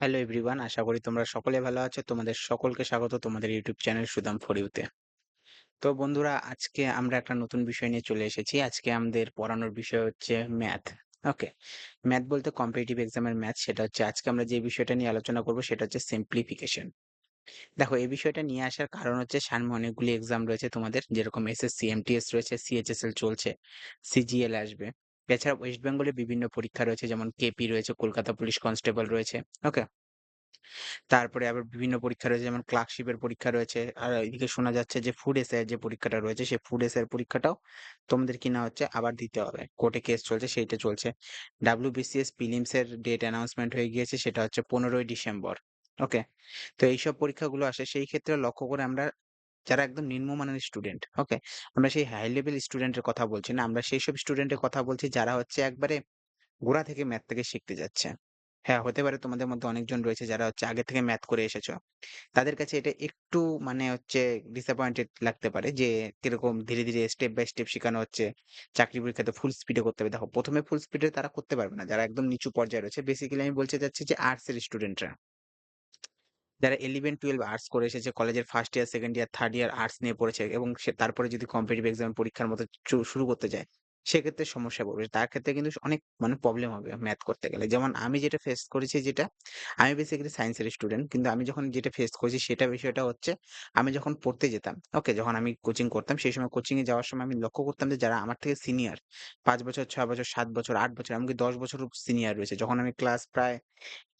Hello everyone, আশা করি তোমরা সকলে ভালো আছো। তোমাদের সকলকে স্বাগত তোমাদের ইউটিউব চ্যানেল সুদাম ফর ইউতে। তো বন্ধুরা, আজকে আমরা একটা নতুন বিষয় নিয়ে চলে এসেছি। আজকে আমাদের পড়ানোর বিষয় হচ্ছে ম্যাথ। ওকে, ম্যাথ বলতে কম্পিটিটিভ এক্সামের ম্যাথ। সেটা হচ্ছে আজকে আমরা যে বিষয়টা নিয়ে আলোচনা করব সেটা হচ্ছে সিম্পলিফিকেশন। দেখো, এই বিষয়টা নিয়ে আসার কারণ হচ্ছে সামনে অনেকগুলি এক্সাম রয়েছে তোমাদের, যেরকম এসএসসি, এমটিএস রয়েছে, সিএইচএসএল চলছে, সিজিএল আসবে। এছাড়া ওয়েস্ট বেঙ্গলে বিভিন্ন পরীক্ষা রয়েছে, যেমন কেপি রয়েছে, কলকাতা পুলিশ কনস্টেবল রয়েছে। ওকে, তারপরে আবার বিভিন্ন পরীক্ষা রয়েছে, যেমন ক্লার্কশিপের পরীক্ষা রয়েছে। আর এদিকে শোনা যাচ্ছে যে ফুড এসআই এর যে পরীক্ষাটা রয়েছে, সেই ফুড এসআই এর পরীক্ষাটাও তোমাদের কিনা হচ্ছে আবার দিতে হবে। কোর্টে কেস চলছে, সেইটা চলছে। ডাব্লিউবিসিএস প্রিলিমস এর ডেট অ্যানাউন্সমেন্ট হয়ে গিয়েছে, সেটা হচ্ছে 15ই ডিসেম্বর। ওকে, তো এইসব পরীক্ষাগুলো আসে, সেই ক্ষেত্রে লক্ষ্য করে আমরা যারা একদম নিম্নমানের স্টুডেন্ট, ওকে, আমরা সেই হাই লেভেল স্টুডেন্টের কথা বলছি না, আমরা সেই সব স্টুডেন্টের কথা বলছি যারা হচ্ছে একবারে গোড়া থেকে ম্যাথ থেকে শিখতে যাচ্ছে। হ্যাঁ, হতে পারে তোমাদের মধ্যে অনেকজন রয়েছে যারা হচ্ছে আগে থেকে ম্যাথ করে এসেছো। তাদের কাছে এটা একটু মানে হচ্ছে ডিসঅ্যাপয়েন্টেড লাগতে পারে যে কিরকম ধীরে, ধীরে স্টেপ বাই স্টেপ শিখানো হচ্ছে। চাকরি পরীক্ষাতে ফুল স্পিডে করতে হবে। দেখো, ১ম এ ফুল স্পিডে তারা করতে পারবে না। যারা একদম নিচু পর্যায়ে রয়েছে। বেসিক্যালি আমি বলতে চাচ্ছি যে আর্টস এর স্টুডেন্টরা। যারা 11-12 আর্টস করে এসেছে, কলেজের first year, second year, third year arts নিয়ে পড়েছে এবং সে তারপরে যদি কম্পিটিটিভ এক্সাম পরীক্ষার মতো শুরু করতে যায়, সেক্ষেত্রে সমস্যায় পড়বে। তার ক্ষেত্রে কিন্তু অনেক মানে প্রবলেম হবে ম্যাথ করতে গেলে। যেমন আমি যেটা ফেস করেছি, আমি বেসিক্যালি সায়েন্সের স্টুডেন্ট। কিন্তু আমি যখন যেটা ফেস করেছি সেটা বিষয়টা হচ্ছে, আমি যখন পড়তে যেতাম, ওকে? যখন আমি কোচিং করতাম, সেই সময় কোচিং এ যাওয়ার সময় আমি লক্ষ্য করতাম যে যারা আমার থেকে সিনিয়র, ৫ বছর, ৬ বছর, ৭ বছর, ৮ বছর, এমনকি ১০ বছরও সিনিয়র রয়েছে। যখন আমি ক্লাস প্রায়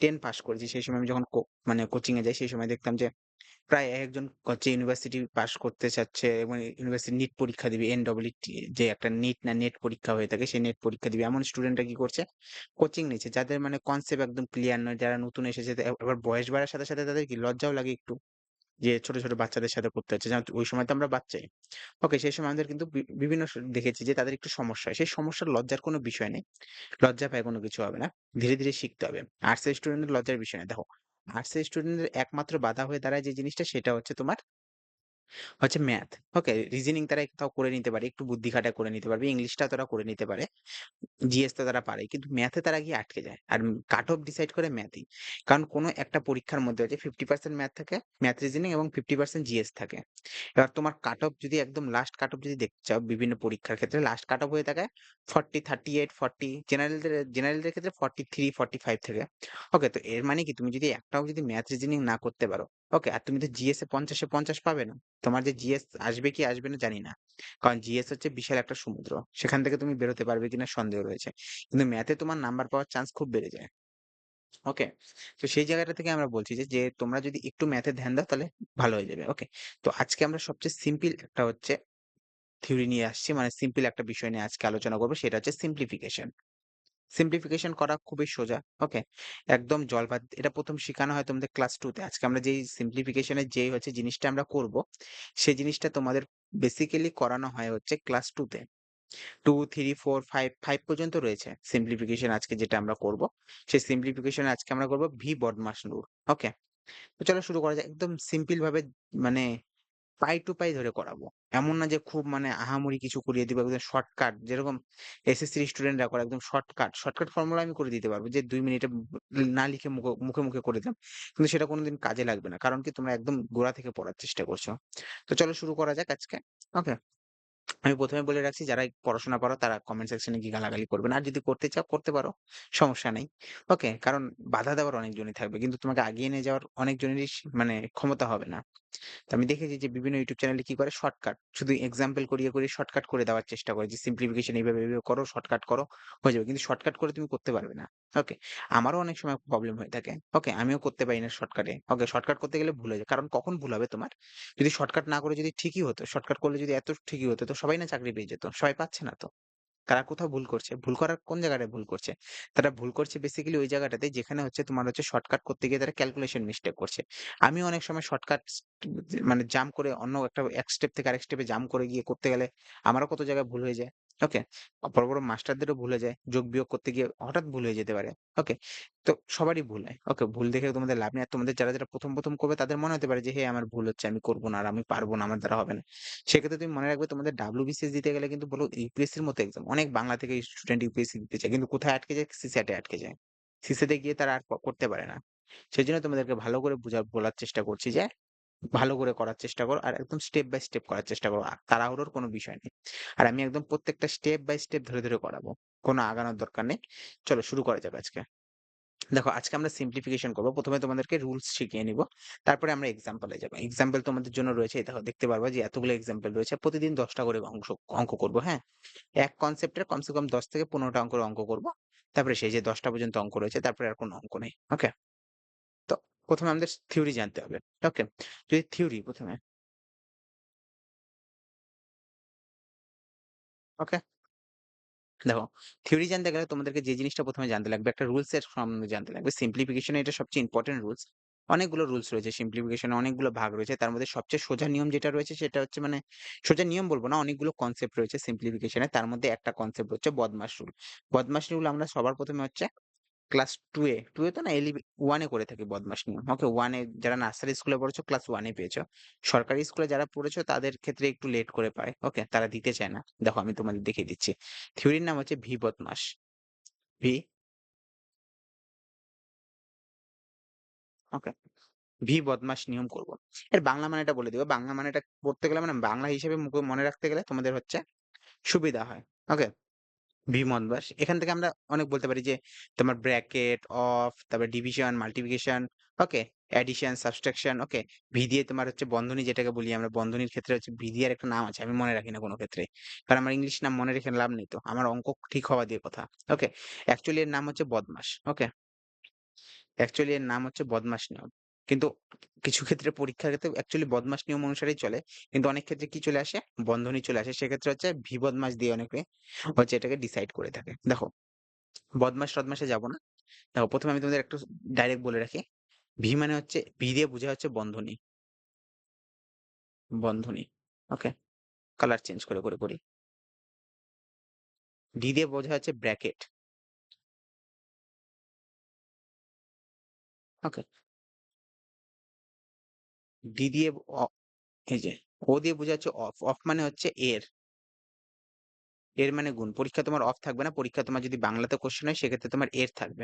10 পাস করেছি, সেই সময় আমি যখন মানে কোচিং এ যাই, সেই সময় দেখতাম যে প্রায় একেকজন হচ্ছে ইউনিভার্সিটি পাস করতে চাচ্ছে এবং ইউনিভার্সিটি নিট পরীক্ষা দিবে। এনডব্লিউটি যে একটা নিট না নেট পরীক্ষা হয়ে থাকে, সেই নেট পরীক্ষা দিবে। এমন স্টুডেন্টরা কি করছে? কোচিং নিচ্ছে। যাদের মানে কনসেপ্ট একদম ক্লিয়ার নয়, যারা নতুন এসেছে, এবার বয়স বাড়ার সাথে, সাথে তাদের কি লজ্জাও লাগে একটু। যে ছোট, ছোট বাচ্চাদের সাথে পড়তে হচ্ছে। যেমন ওই সময় তো আমরা বাচ্চাই। ওকে, সেই সময় আমাদের কিন্তু বিভিন্ন দেখেছি যে তাদের একটু সমস্যা হয়। সেই সমস্যার লজ্জার কোনো বিষয় নেই। লজ্জা পায় কোনো কিছু হবে না। ধীরে, ধীরে শিখতে হবে। আর্টস এর স্টুডেন্টের লজ্জার বিষয় না। দেখো, আর্টস এর স্টুডেন্টদের একমাত্র বাধা হয়ে দাঁড়ায় যে জিনিসটা, সেটা হচ্ছে তোমার হচ্ছে ম্যাথ। ওকে, রিজনিং তারা তাও করে নিতে পারে। একটু বুদ্ধি খাটায় করে নিতে পারবে। ইংলিশটা তারা করে নিতে পারে। জিএস তো তারা পারেই। কিন্তু ম্যাথে তারা গিয়ে আটকে যায়। আর কাট অফ ডিসাইড করে ম্যাথই। কারণ কোনো একটা পরীক্ষার মধ্যে হচ্ছে 50% ম্যাথ থাকে, ম্যাথ রিজনিং এবং 50% জিএস থাকে। এবার তোমার কাট অফ যদি একদম লাস্ট কাট অফ যদি দেখতে চাও বিভিন্ন পরীক্ষার ক্ষেত্রে, লাস্ট কাট অফ হয়ে থাকে 40, 38, 40, জেনারেলদের ক্ষেত্রে 43, 45 থেকে। ওকে, তো এর মানে কি, তুমি যদি একটাও যদি ম্যাথ রিজনিং না করতে পারো, ওকে, আর তুমি তো জিএস এ 50 এ 50 পাবে না। তোমার যে জিএস আসবে কি আসবে না জানি না। কারণ জিএস হচ্ছে বিশাল একটা সমুদ্র। সেখান থেকে তুমি বেরোতে পারবে কিনা সন্দেহ রয়েছে। কিন্তু ম্যাথে তোমার নাম্বার পাওয়ার চান্স খুব বেড়ে যায়। ওকে? তো সেই জায়গাটা থেকে আমরা বলছি যে তোমরা যদি একটু ম্যাথে ধ্যান দাও তাহলে ভালো হয়ে যাবে। ওকে? তো আজকে আমরা সবচেয়ে সিম্পল একটা হচ্ছে থিওরি নিয়ে আসছি। মানে সিম্পল একটা বিষয় নিয়ে আজকে আলোচনা করব, সেটা হচ্ছে সিম্পলিফিকেশন। সিম্পলিফিকেশন করা খুবই সোজা। ওকে? একদম জল ভাত। এটা ১ম শিখানো হয় তোমাদের ক্লাস 2 তে। আজকে আমরা যেই সিম্পলিফিকেশন এর যেই হচ্ছে জিনিসটা আমরা করব, সেই জিনিসটা তোমাদের বেসিক্যালি করানো হয় হচ্ছে ক্লাস 2 তে। 2, 3, 4, 5, 5 পর্যন্ত রয়েছে সিম্পলিফিকেশন আজকে যেটা আমরা করব। সেই সিম্পলিফিকেশন আজকে আমরা করব ভি বদমাশ নূর। ওকে? তো চলো শুরু করা যাক। একদম সিম্পল ভাবে, মানে পাই টু পাই ধরে করাবো। এমন না যে খুব মানে আহামরি কিছু করিয়ে দিব। একদম শর্টকাট, যেরকম এসএসসির স্টুডেন্টরা করে একদম শর্টকাট ফর্মুলা আমি করে দিতে পারবো। যে ২ মিনিটে না লিখে মুখে করে দিলাম। কিন্তু সেটা কোনদিন কাজে লাগবে না। কারণ কি, তোমরা একদম গোড়া থেকে পড়ার চেষ্টা করছো। তো চলো শুরু করা যাক আজকে। ওকে? আমি ১ম এ বলে রাখছি, যারা পড়াশোনা পারো তারা কমেন্ট সেকশনে গিয়ে গালাগালি করবে না। আর যদি করতে চাও করতে পারো। সমস্যা নেই। ওকে? কারণ বাধা দেওয়ার অনেকজনই থাকবে। কিন্তু তোমাকে আগিয়ে নিয়ে যাওয়ার অনেকজনেরই মানে ক্ষমতা হবে না। তো আমি দেখেছি যে বিভিন্ন ইউটিউব চ্যানেলে কি করে, শর্টকাট শুধু এক্সাম্পল করিয়ে শর্টকাট করে দেওয়ার চেষ্টা করে যে সিম্পলিফিকেশন এইভাবে করো, শর্টকাট করো, হয়ে যাবে। কিন্তু শর্টকাট করে তুমি করতে পারবে না। ওকে? আমারও অনেক সময় প্রবলেম হয়ে থাকে। ওকে? আমিও করতে পারি না শর্টকাটে। ওকে? শর্টকাট করতে গেলে ভুল হয়ে যায়। কারণ কখন ভুল হবে তোমার? যদি শর্টকাট না করে যদি ঠিকই হতো, শর্টকাট করলে যদি এত ঠিকই হতো, তো সবাই না চাকরি পেয়ে যেত। সবাই পাচ্ছে না তো। তারা কোথাও ভুল করছে। ভুল করার কোন জায়গাটায় ভুল করছে? তারা ভুল করছে বেসিক্যালি ওই জায়গাটাতে যেখানে হচ্ছে তোমার হচ্ছে শর্টকাট করতে গিয়ে তারা ক্যালকুলেশন মিস্টেক করছে। আমিও অনেক সময় শর্টকাট মানে জাম্প করে অন্য একটা এক স্টেপ থেকে আরেক স্টেপে জাম্প করে গিয়ে করতে গেলে আমারও কত জায়গায় ভুল হয়ে যায়। ওকে? বড় মাস্টারদেরও ভুল হয়ে যায়। যোগ বিয়োগ করতে গিয়ে হঠাৎ ভুল হয়ে যেতে পারে। ওকে? তো সবারই ভুল হয়। ওকে? ভুল দেখে তোমাদের লাভ নেই। আর তোমাদের যারা ১ম করবে তাদের মনে হতে পারে যে, "হে, আমার ভুল হচ্ছে। আমি করব না। আর আমি পারব না। আমার দ্বারা হবে না।" সেক্ষেত্রে তুমি মনে রাখবে, তোমাদের WBCS দিতে গেলে কিন্তু বলো ইউপিএসসির মতো এক্সাম। অনেক বাংলা থেকে স্টুডেন্ট ইউপিএসসি দিতে চায়। কিন্তু কোথায় আটকে যায়? সিস্যাট এ আটকে যায়। সিস্যাট এ গিয়ে তারা আর করতে পারে না। সেজন্য তোমাদেরকে ভালো করে বলার চেষ্টা করছি যে, ভালো করে করার চেষ্টা করো আর একদম স্টেপ বাই স্টেপ করার চেষ্টা করো। তাড়াহুড়োর কোনো বিষয় নেই। আর আমি একদম প্রত্যেকটা স্টেপ বাই স্টেপ ধরে করাবো। কোনো আগানোর দরকার নেই। চলো শুরু করা যাক আজকে। দেখো আজকে আমরা সিম্পলিফিকেশন করব। ১ম এ তোমাদেরকে রুলস শিখিয়ে নিব। তারপরে আমরা এক্সাম্পল এ যাবো। এক্সাম্পল তোমাদের জন্য রয়েছে এই দেখো দেখতে পারবা যে এতগুলো এক্সাম্পল রয়েছে। প্রতিদিন ১০ টা করে অঙ্ক করব, হ্যাঁ? এক কনসেপ্টের কমসে কম ১০ থেকে ১৫ টা অঙ্কের অঙ্ক করব। তারপরে সেই যে ১০ টা পর্যন্ত অঙ্ক রয়েছে তারপরে আর কোনো অঙ্ক নেই। ওকে? তো ১ম এ আমাদের থিওরি জানতে হবে। ওকে? যদি থিওরি ১ম এ ওকে? দেখো, থিওরি জানতে গেলে তোমাদেরকে যে জিনিসটা ১ম এ জানতে লাগবে, একটা রুলস এর সম্বন্ধে জানতে লাগবে। সিম্পলিফিকেশন এ এটা সবচেয়ে ইম্পোর্টেন্ট রুলস। অনেকগুলো রুলস রয়েছে সিম্পলিফিকেশন এ অনেকগুলো ভাগ রয়েছে। তার মধ্যে সবচেয়ে সোজা নিয়ম যেটা রয়েছে সেটা হচ্ছে মানে সোজা নিয়ম বলব না, অনেকগুলো কনসেপ্ট রয়েছে সিম্পলিফিকেশন এ। তার মধ্যে একটা কনসেপ্ট হচ্ছে বদমাশ রুল। বদমাশ রুল আমরা সবার ১ম এ হচ্ছে ক্লাস 2 এ তো না 1 এ করে থাকি বদমাশ নিয়ম। ওকে? 1 এ যারা নার্সারি স্কুলে পড়েছো ক্লাস 1 এ পেয়েছো। সরকারি স্কুলে যারা পড়েছো তাদের ক্ষেত্রে একটু লেট করে পায়। ওকে? তারা দিতে চায় না। দেখো আমি তোমাদের দেখিয়ে দিচ্ছি। থিওরির নাম হচ্ছে V BODMAS. V okay. V BODMAS নিয়ম করব। এর বাংলা মানেটা বলে দিব। বাংলা মানেটা পড়তে গেলে মানে বাংলা হিসেবে মনে রাখতে গেলে তোমাদের হচ্ছে সুবিধা হয়। ওকে? ভি বদমাশ। এখান থেকে আমরা অনেক বলতে পারি যে তোমার ব্র্যাকেট, অফ, তারপরে ডিভিশন, মাল্টিপ্লিকেশন, ওকে? অ্যাডিশন, সাবট্রাকশন, ওকে? ভি দিয়ে তোমার হচ্ছে বন্ধনী যেটাকে বলি আমরা বন্ধনীর ক্ষেত্রে হচ্ছে ভি দিয়ে একটা নাম আছে। আমি মনে রাখি না কোন ক্ষেত্রে। কারণ আমার ইংলিশ নাম মনে রেখে লাভ নেই তো। আমার অঙ্ক ঠিক হওয়া দিয়ে কথা। ওকে? অ্যাকচুয়ালি এর নাম হচ্ছে বদমাশ। ওকে? অ্যাকচুয়ালি এর নাম হচ্ছে বদমাশ নিয়ম। কিন্তু কিছু ক্ষেত্রে পরীক্ষার ক্ষেত্রে অ্যাকচুয়ালি বদমাশ নিয়ম অনুসারেই চলে। কিন্তু অনেক ক্ষেত্রে কি চলে আসে? বন্ধনী চলে আসে। সেক্ষেত্রে হচ্ছে ভি বদমাশ দিয়ে অনেকে হচ্ছে এটাকে ডিসাইড করে থাকে। দেখো, বদমাশ-টদমাশে যাব না। দেখো ১ম এ আমি তোমাদের একটু ডাইরেক্ট বলে রাখি। ভি মানে হচ্ছে ভি দিয়ে বোঝায় হচ্ছে বন্ধনী। বন্ধনী। ওকে? কালার চেঞ্জ করে করি। ডি দিয়ে বোঝায় হচ্ছে ব্র্যাকেট। ওকে? ডি দিয়ে অ এই যে ও দিয়ে বোঝায় হচ্ছে অফ। অফ মানে হচ্ছে এর। এর মানে গুণ। পরীক্ষায় তোমার অফ থাকবে না। পরীক্ষায় তোমার যদি বাংলাতে কোয়েশ্চেন হয় সেক্ষেত্রে তোমার এর থাকবে।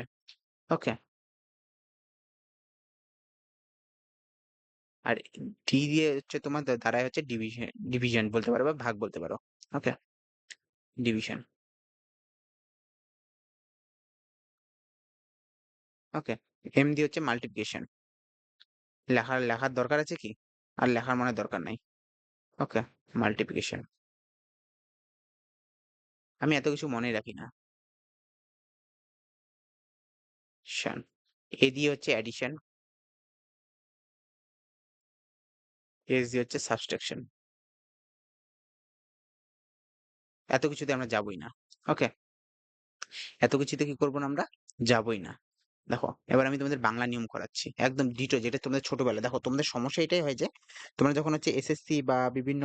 ওকে? আর ডি দিয়ে হচ্ছে তোমার দাঁড়ায় হচ্ছে ডিভিশন বলতে পারো বা ভাগ বলতে পারো। ওকে? ডিভিশন। ওকে? এম দিয়ে হচ্ছে মাল্টিপ্লিকেশন। লেখার দরকার আছে কি? আর লেখার মানে দরকার নাই। ওকে? মাল্টিপ্লিকেশন। আমি এত কিছু মনে রাখি না। শান। এ দিয়ে হচ্ছে অ্যাডিশন, এস দিয়ে হচ্ছে সাবট্রাকশন। এত কিছুতে আমরা যাবোই না। ওকে? এত কিছুতে কি করব না আমরা? যাবোই না। দেখো, এবার আমি তোমাদের বাংলা নিয়ম করাচ্ছি। একদম ডিটো যেটা তোমাদের ছোটবেলায় দেখো তোমাদের সমস্যা এটাই হয় যে তোমরা যখন হচ্ছে এসএসসি বা বিভিন্ন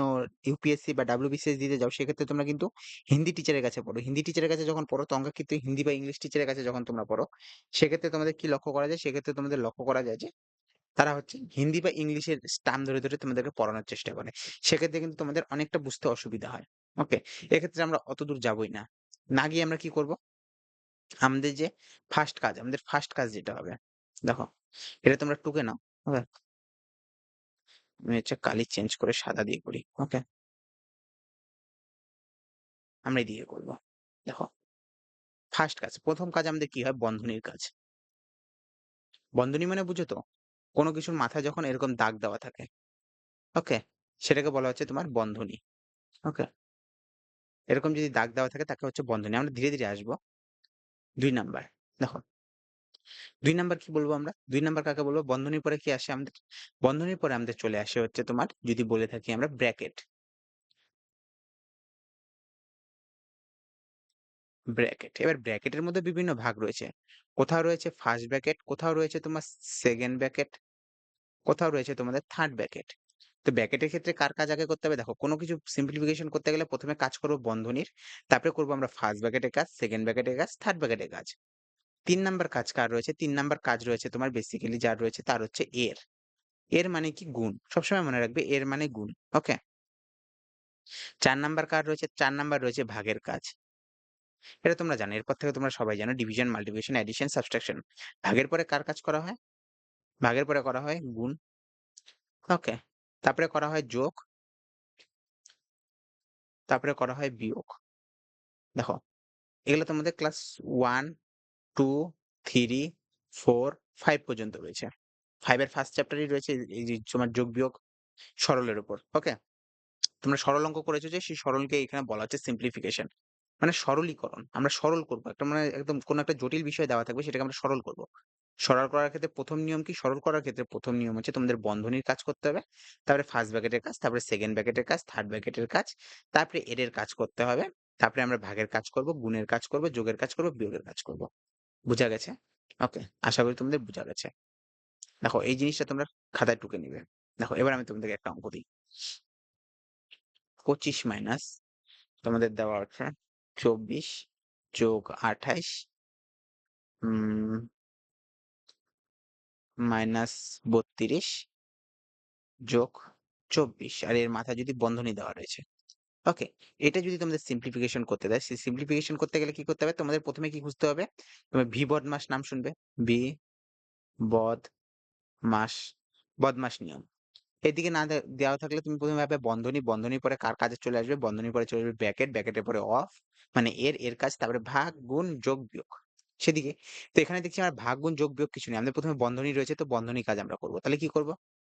ইউপিএসসি বা ডাব্লিউবিসিএস দিতে যাও সেক্ষেত্রে তোমরা কিন্তু হিন্দি টিচারের কাছে পড়ো। হিন্দি টিচারের কাছে যখন পড়ো তখন কিন্তু হিন্দি বা ইংলিশ টিচারের কাছে যখন তোমরা পড়ো সেক্ষেত্রে তোমাদের কি লক্ষ্য করা যায়? সেক্ষেত্রে তোমাদের লক্ষ্য করা যায় যে তারা হচ্ছে হিন্দি বা ইংলিশের টার্ম ধরে তোমাদেরকে পড়ানোর চেষ্টা করে। সেক্ষেত্রে কিন্তু তোমাদের অনেকটা বুঝতে অসুবিধা হয়। ওকে? এক্ষেত্রে আমরা অতদূর যাবোই না। না গিয়ে আমরা কি করব? আমাদের যে আমাদের ফার্স্ট কাজ যেটা হবে, দেখো এটা তোমরা টুকে নাও। ওকে? আমি হচ্ছে কালি চেঞ্জ করে সাদা দিয়ে করি। ওকে? আমরা এদিকে করব। দেখো, ফার্স্ট কাজ, ১ম কাজ আমাদের কি হয়? বন্ধনীর কাজ। বন্ধনী মানে বুঝো তো? কোন কিছুর মাথায় যখন এরকম দাগ দেওয়া থাকে, ওকে? সেটাকে বলা হচ্ছে তোমার বন্ধনী। ওকে? এরকম যদি দাগ দেওয়া থাকে তাকে হচ্ছে বন্ধনী। আমরা ধীরে আসবো। ২ নাম্বার। দেখো, ২ নাম্বার কি বলবো আমরা? ২ নাম্বার কাকে বলবো? বন্ধনীর পরে কি আসে আমাদের? বন্ধনীর পরে আমাদের চলে আসে হচ্ছে তোমার যদি বলে থাকি আমরা ব্র্যাকেট। ব্র্যাকেট। এবার ব্র্যাকেটের মধ্যে বিভিন্ন ভাগ রয়েছে। কোথাও রয়েছে ফার্স্ট ব্র্যাকেট, কোথাও রয়েছে তোমার সেকেন্ড ব্র্যাকেট, কোথাও রয়েছে তোমাদের থার্ড ব্র্যাকেট। তো ব্র্যাকেটের ক্ষেত্রে কার কাজ আগে করতে হবে? দেখো কোন কিছু সিম্পলিফিকেশন করতে গেলে ১ম এ কাজ করব বন্ধনীর, তারপরে করব আমরা ফার্স্ট ব্র্যাকেটের কাজ, সেকেন্ড ব্র্যাকেটের কাজ, থার্ড ব্র্যাকেটের কাজ। ৩ নাম্বার কাজ কার রয়েছে? ৩ নাম্বার কাজ রয়েছে তোমার বেসিক্যালি যার রয়েছে তার হচ্ছে এর। এর মানে কি? গুণ। সবসময় মনে রাখবে এর মানে গুণ। ওকে? ৪ নাম্বার কার রয়েছে? ৪ নাম্বার রয়েছে ভাগের কাজ। এটা তোমরা জানো। এরপর থেকে তোমরা সবাই জানো ডিভিশন, মাল্টিপ্লিকেশন, অ্যাডিশন, সাবট্রাকশন। ভাগের পরে কার কাজ করা হয়? ভাগের পরে করা হয় গুণ। ওকে, তারপরে করা হয় যোগ, তারপরে করা হয় বিয়োগ। দেখো, এগুলো তোমাদের ক্লাস 1, 2, 3, 4, 5 পর্যন্ত রয়েছে। 5 এর ফার্স্ট চ্যাপ্টারই রয়েছে এই যে তোমার যোগ বিয়োগ সরলের উপর। ওকে, তোমরা সরল অঙ্ক করেছো যে সেই সরলকে এখানে বলা হচ্ছে সিম্পলিফিকেশন, মানে সরলীকরণ। আমরা সরল করবো একটা, মানে একদম কোন একটা জটিল বিষয় দেওয়া থাকবে সেটাকে আমরা সরল করব। সরল করার ক্ষেত্রে প্রথম নিয়ম কি? সরল করার ক্ষেত্রে প্রথম নিয়ম হচ্ছে তোমাদের বন্ধনীর কাজ করতে হবে, তারপরে ফার্স্ট ব্র্যাকেটের কাজ, তারপরে সেকেন্ড ব্র্যাকেটের কাজ, থার্ড ব্র্যাকেটের কাজ, তারপরে এর কাজ করতে হবে, তারপরে আমরা ভাগের কাজ করব, গুণের কাজ করব, যোগের কাজ করব, বিয়োগের কাজ করব। বুঝা গেছে? ওকে, আশা করি তোমাদের বুঝা গেছে। দেখো, এই জিনিসটা তোমরা খাতায় টুকে নিবে। দেখো, এবার আমি তোমাদেরকে একটা অঙ্ক দিই। 25 মাইনাস তোমাদের দেওয়া আছে 24 যোগ 28 মাইনাস 32 যোগ 24, আর এর মাথায় যদি বন্ধনী দেওয়া রয়েছে। ওকে, এটা যদি তোমাদের সিম্পলিফিকেশন করতে দেয়, সেই সিম্পলিফিকেশন করতে গেলে কি করতে হবে? তোমাদের প্রথমে কি খুঁজতে হবে? তুমি ভি বদমাস নাম শুনবে, বি বদ মাস, বদমাস নিয়ম। এদিকে না দেওয়া থাকলে তুমি প্রথমে ভাবে বন্ধনী, বন্ধনীর পরে কার কাজে চলে আসবে? বন্ধনীর পরে চলে আসবে ব্র্যাকেট, ব্র্যাকেটের পরে অফ, মানে এর কাজ, তারপরে ভাগ গুণ যোগ বিয়োগ সেদিকে। তো এখানে দেখছি আমার ভাগ গুণ যোগ বিয়োগ কিছু নেই, আমাদের প্রথমে বন্ধনী রয়েছে, তো বন্ধনী কাজ আমরা করবো। তাহলে কি করব?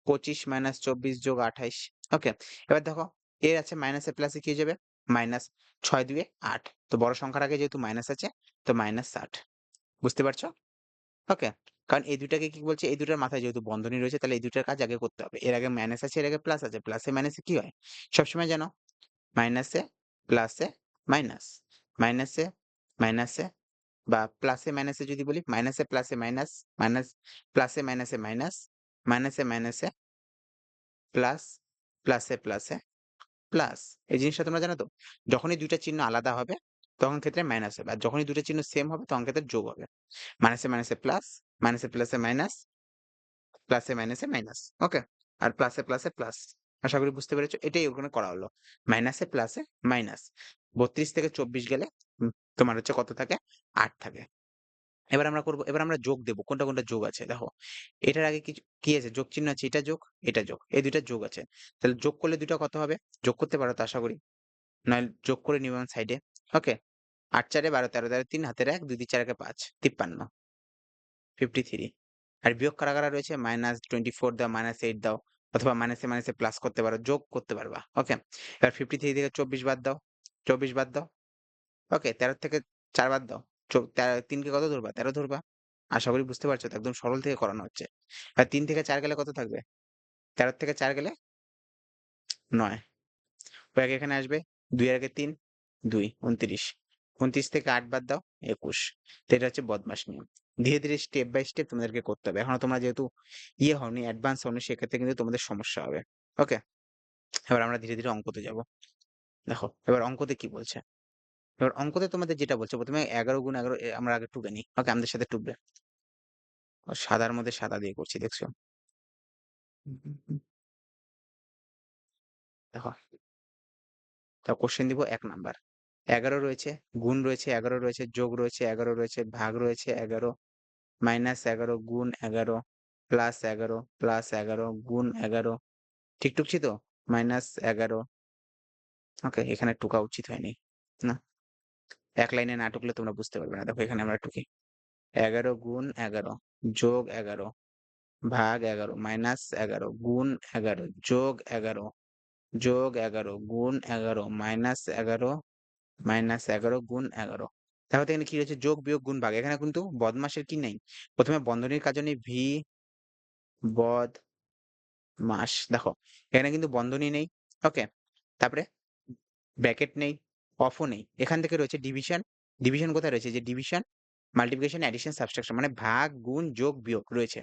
25 মাইনাস 24 যোগ 28। ওকে, এবার দেখো, এর আছে মাইনাসে প্লাসে কি হয়ে যাবে? মাইনাস 6 2 8, তো বড় সংখ্যার আগে যেহেতু মাইনাস আছে, তো মাইনাস 60। বুঝতে পারছো? ওকে, কারণ এই দুইটাকে কি বলছে? এই দুটার মাথায় যেহেতু বন্ধনী রয়েছে, তাহলে এই দুটার কাজ আগে করতে হবে। এর আগে মাইনাস আছে, এর আগে প্লাস আছে। প্লাসে মাইনাসে কি হয় সবসময় জানো? মাইনাসে প্লাসে মাইনাস, মাইনাসে মাইনাসে, বা প্লাসে মাইনাসে যদি বলি, মাইনাসে প্লাসে মাইনাস, মাইনাস প্লাসে মাইনাসে মাইনাস, মাইনাসে মাইনাসে প্লাস, প্লাসে প্লাসে প্লাস। এই জিনিসটা তোমরা জানো তো? যখনই দুইটা চিহ্ন আলাদা হবে তখন ক্ষেত্রে মাইনাস হবে, আর যখনই দুটো চিহ্ন সেম হবে তখন ক্ষেত্রে যোগ হবে। মাইনাসে মাইনাসে প্লাস, মাইনাসে প্লাসে মাইনাস, প্লাসে মাইনাসে মাইনাস। ওকে, আর প্লাসে প্লাসে প্লাস। আশা করি বুঝতে পেরেছো, এটাই ওখানে করা হলো। মাইনাসে প্লাসে মাইনাস। 32 থেকে 24 গেলে তোমার হচ্ছে কত থাকে? 8 থাকে। এবার আমরা করবো, এবার আমরা যোগ দেবো কোনটা কোনটা যোগ আছে। দেখো, এটার আগে কিছু কি আছে? যোগ চিহ্ন আছে, এটা যোগ, এটা যোগ, এই দুইটা যোগ আছে। তাহলে যোগ করলে দুইটা কত হবে? যোগ করতে পারো তো আশা করি, নয় যোগ করে নিব সাইডে। ওকে, 8 4 12 13 13 3 হাতের 1 2 2 4 5 53 53। আর বিয়োগ কারা কারা রয়েছে? মাইনাস 24 দাও, মাইনাস 8 দাও, অথবা মাইনাসে মাইনাসে প্লাস করতে পারো, যোগ করতে পারবা। ওকে, এবার 53 থেকে 24 বাদ দাও, 24 বাদ দাও। ওকে, 13 থেকে 4 বাদ দাও, 3 কে কত ধরবা? 13 ধরবা। আশা করি বুঝতে পারছো তো, একদম সরল থেকে করানো হচ্ছে। আর 3 থেকে 4 গেলে কত থাকবে? 13 থেকে 4 গেলে 9। ওই আগে এখানে আসবে, 2 এর আগে 3, 2 29। 29 থেকে 8 বাদ দাও, 21। তো এটা হচ্ছে বদমাশ নিয়ম। ধীরে ধীরে স্টেপ বাই স্টেপ তোমাদেরকে করতে হবে। এখনো তোমরা যেহেতু হওনি, অ্যাডভান্স হওনি, সেক্ষেত্রে কিন্তু তোমাদের সমস্যা হবে। ওকে, এবার আমরা ধীরে ধীরে অঙ্কতে যাব। দেখো, এবার অঙ্কতে কি বলছে? এবার অঙ্কতে তোমাদের যেটা বলছে, প্রথমে 11 গুণ 11 আমরা আগে টুকে নিই। ওকে, আমাদের সাথে টুকবে। সাদার মধ্যে সাদা দিয়ে করছি, দেখছো? দেখো, তা কোশ্চেন দিব 1 নাম্বার। 11 রয়েছে, গুণ রয়েছে, 11 রয়েছে, যোগ রয়েছে, 11 রয়েছে, ভাগ রয়েছে 11, মাইনাস 11 গুণ 11, প্লাস 11 প্লাস 11 গুণ 11। ঠিক টুকছি তো? মাইনাস 11। ওকে, এখানে টুকা উচিত হয়নি না, এক লাইনে না টুকলে তোমরা বুঝতে পারবে না। দেখো, এখানে আমরা টুকি 11 গুণ 11 যোগ 11 ভাগ 11 মাইনাস 11 গুণ 11 যোগ 11 যোগ 11 গুণ 11 মাইনাস 11 মাইনাস 11 গুণ 11। তাহলে এখানে কি রয়েছে? যোগ বিয়োগ গুণ ভাগ। এখানে কিন্তু বদমাসের কি নেই? প্রথমে বন্ধনীর কাজ নেই, ভি বদ মাস। দেখো, এখানে কিন্তু বন্ধনী নেই। ওকে, তারপরে ব্র্যাকেট নেই, অফও নেই। এখান থেকে রয়েছে ডিভিশন। ডিভিশন কোথায় রয়েছে? যে ডিভিশন, মাল্টিপ্লিকেশন, অ্যাডিশন, সাবট্রাকশন, মানে ভাগ গুণ যোগ বিয়োগ রয়েছে।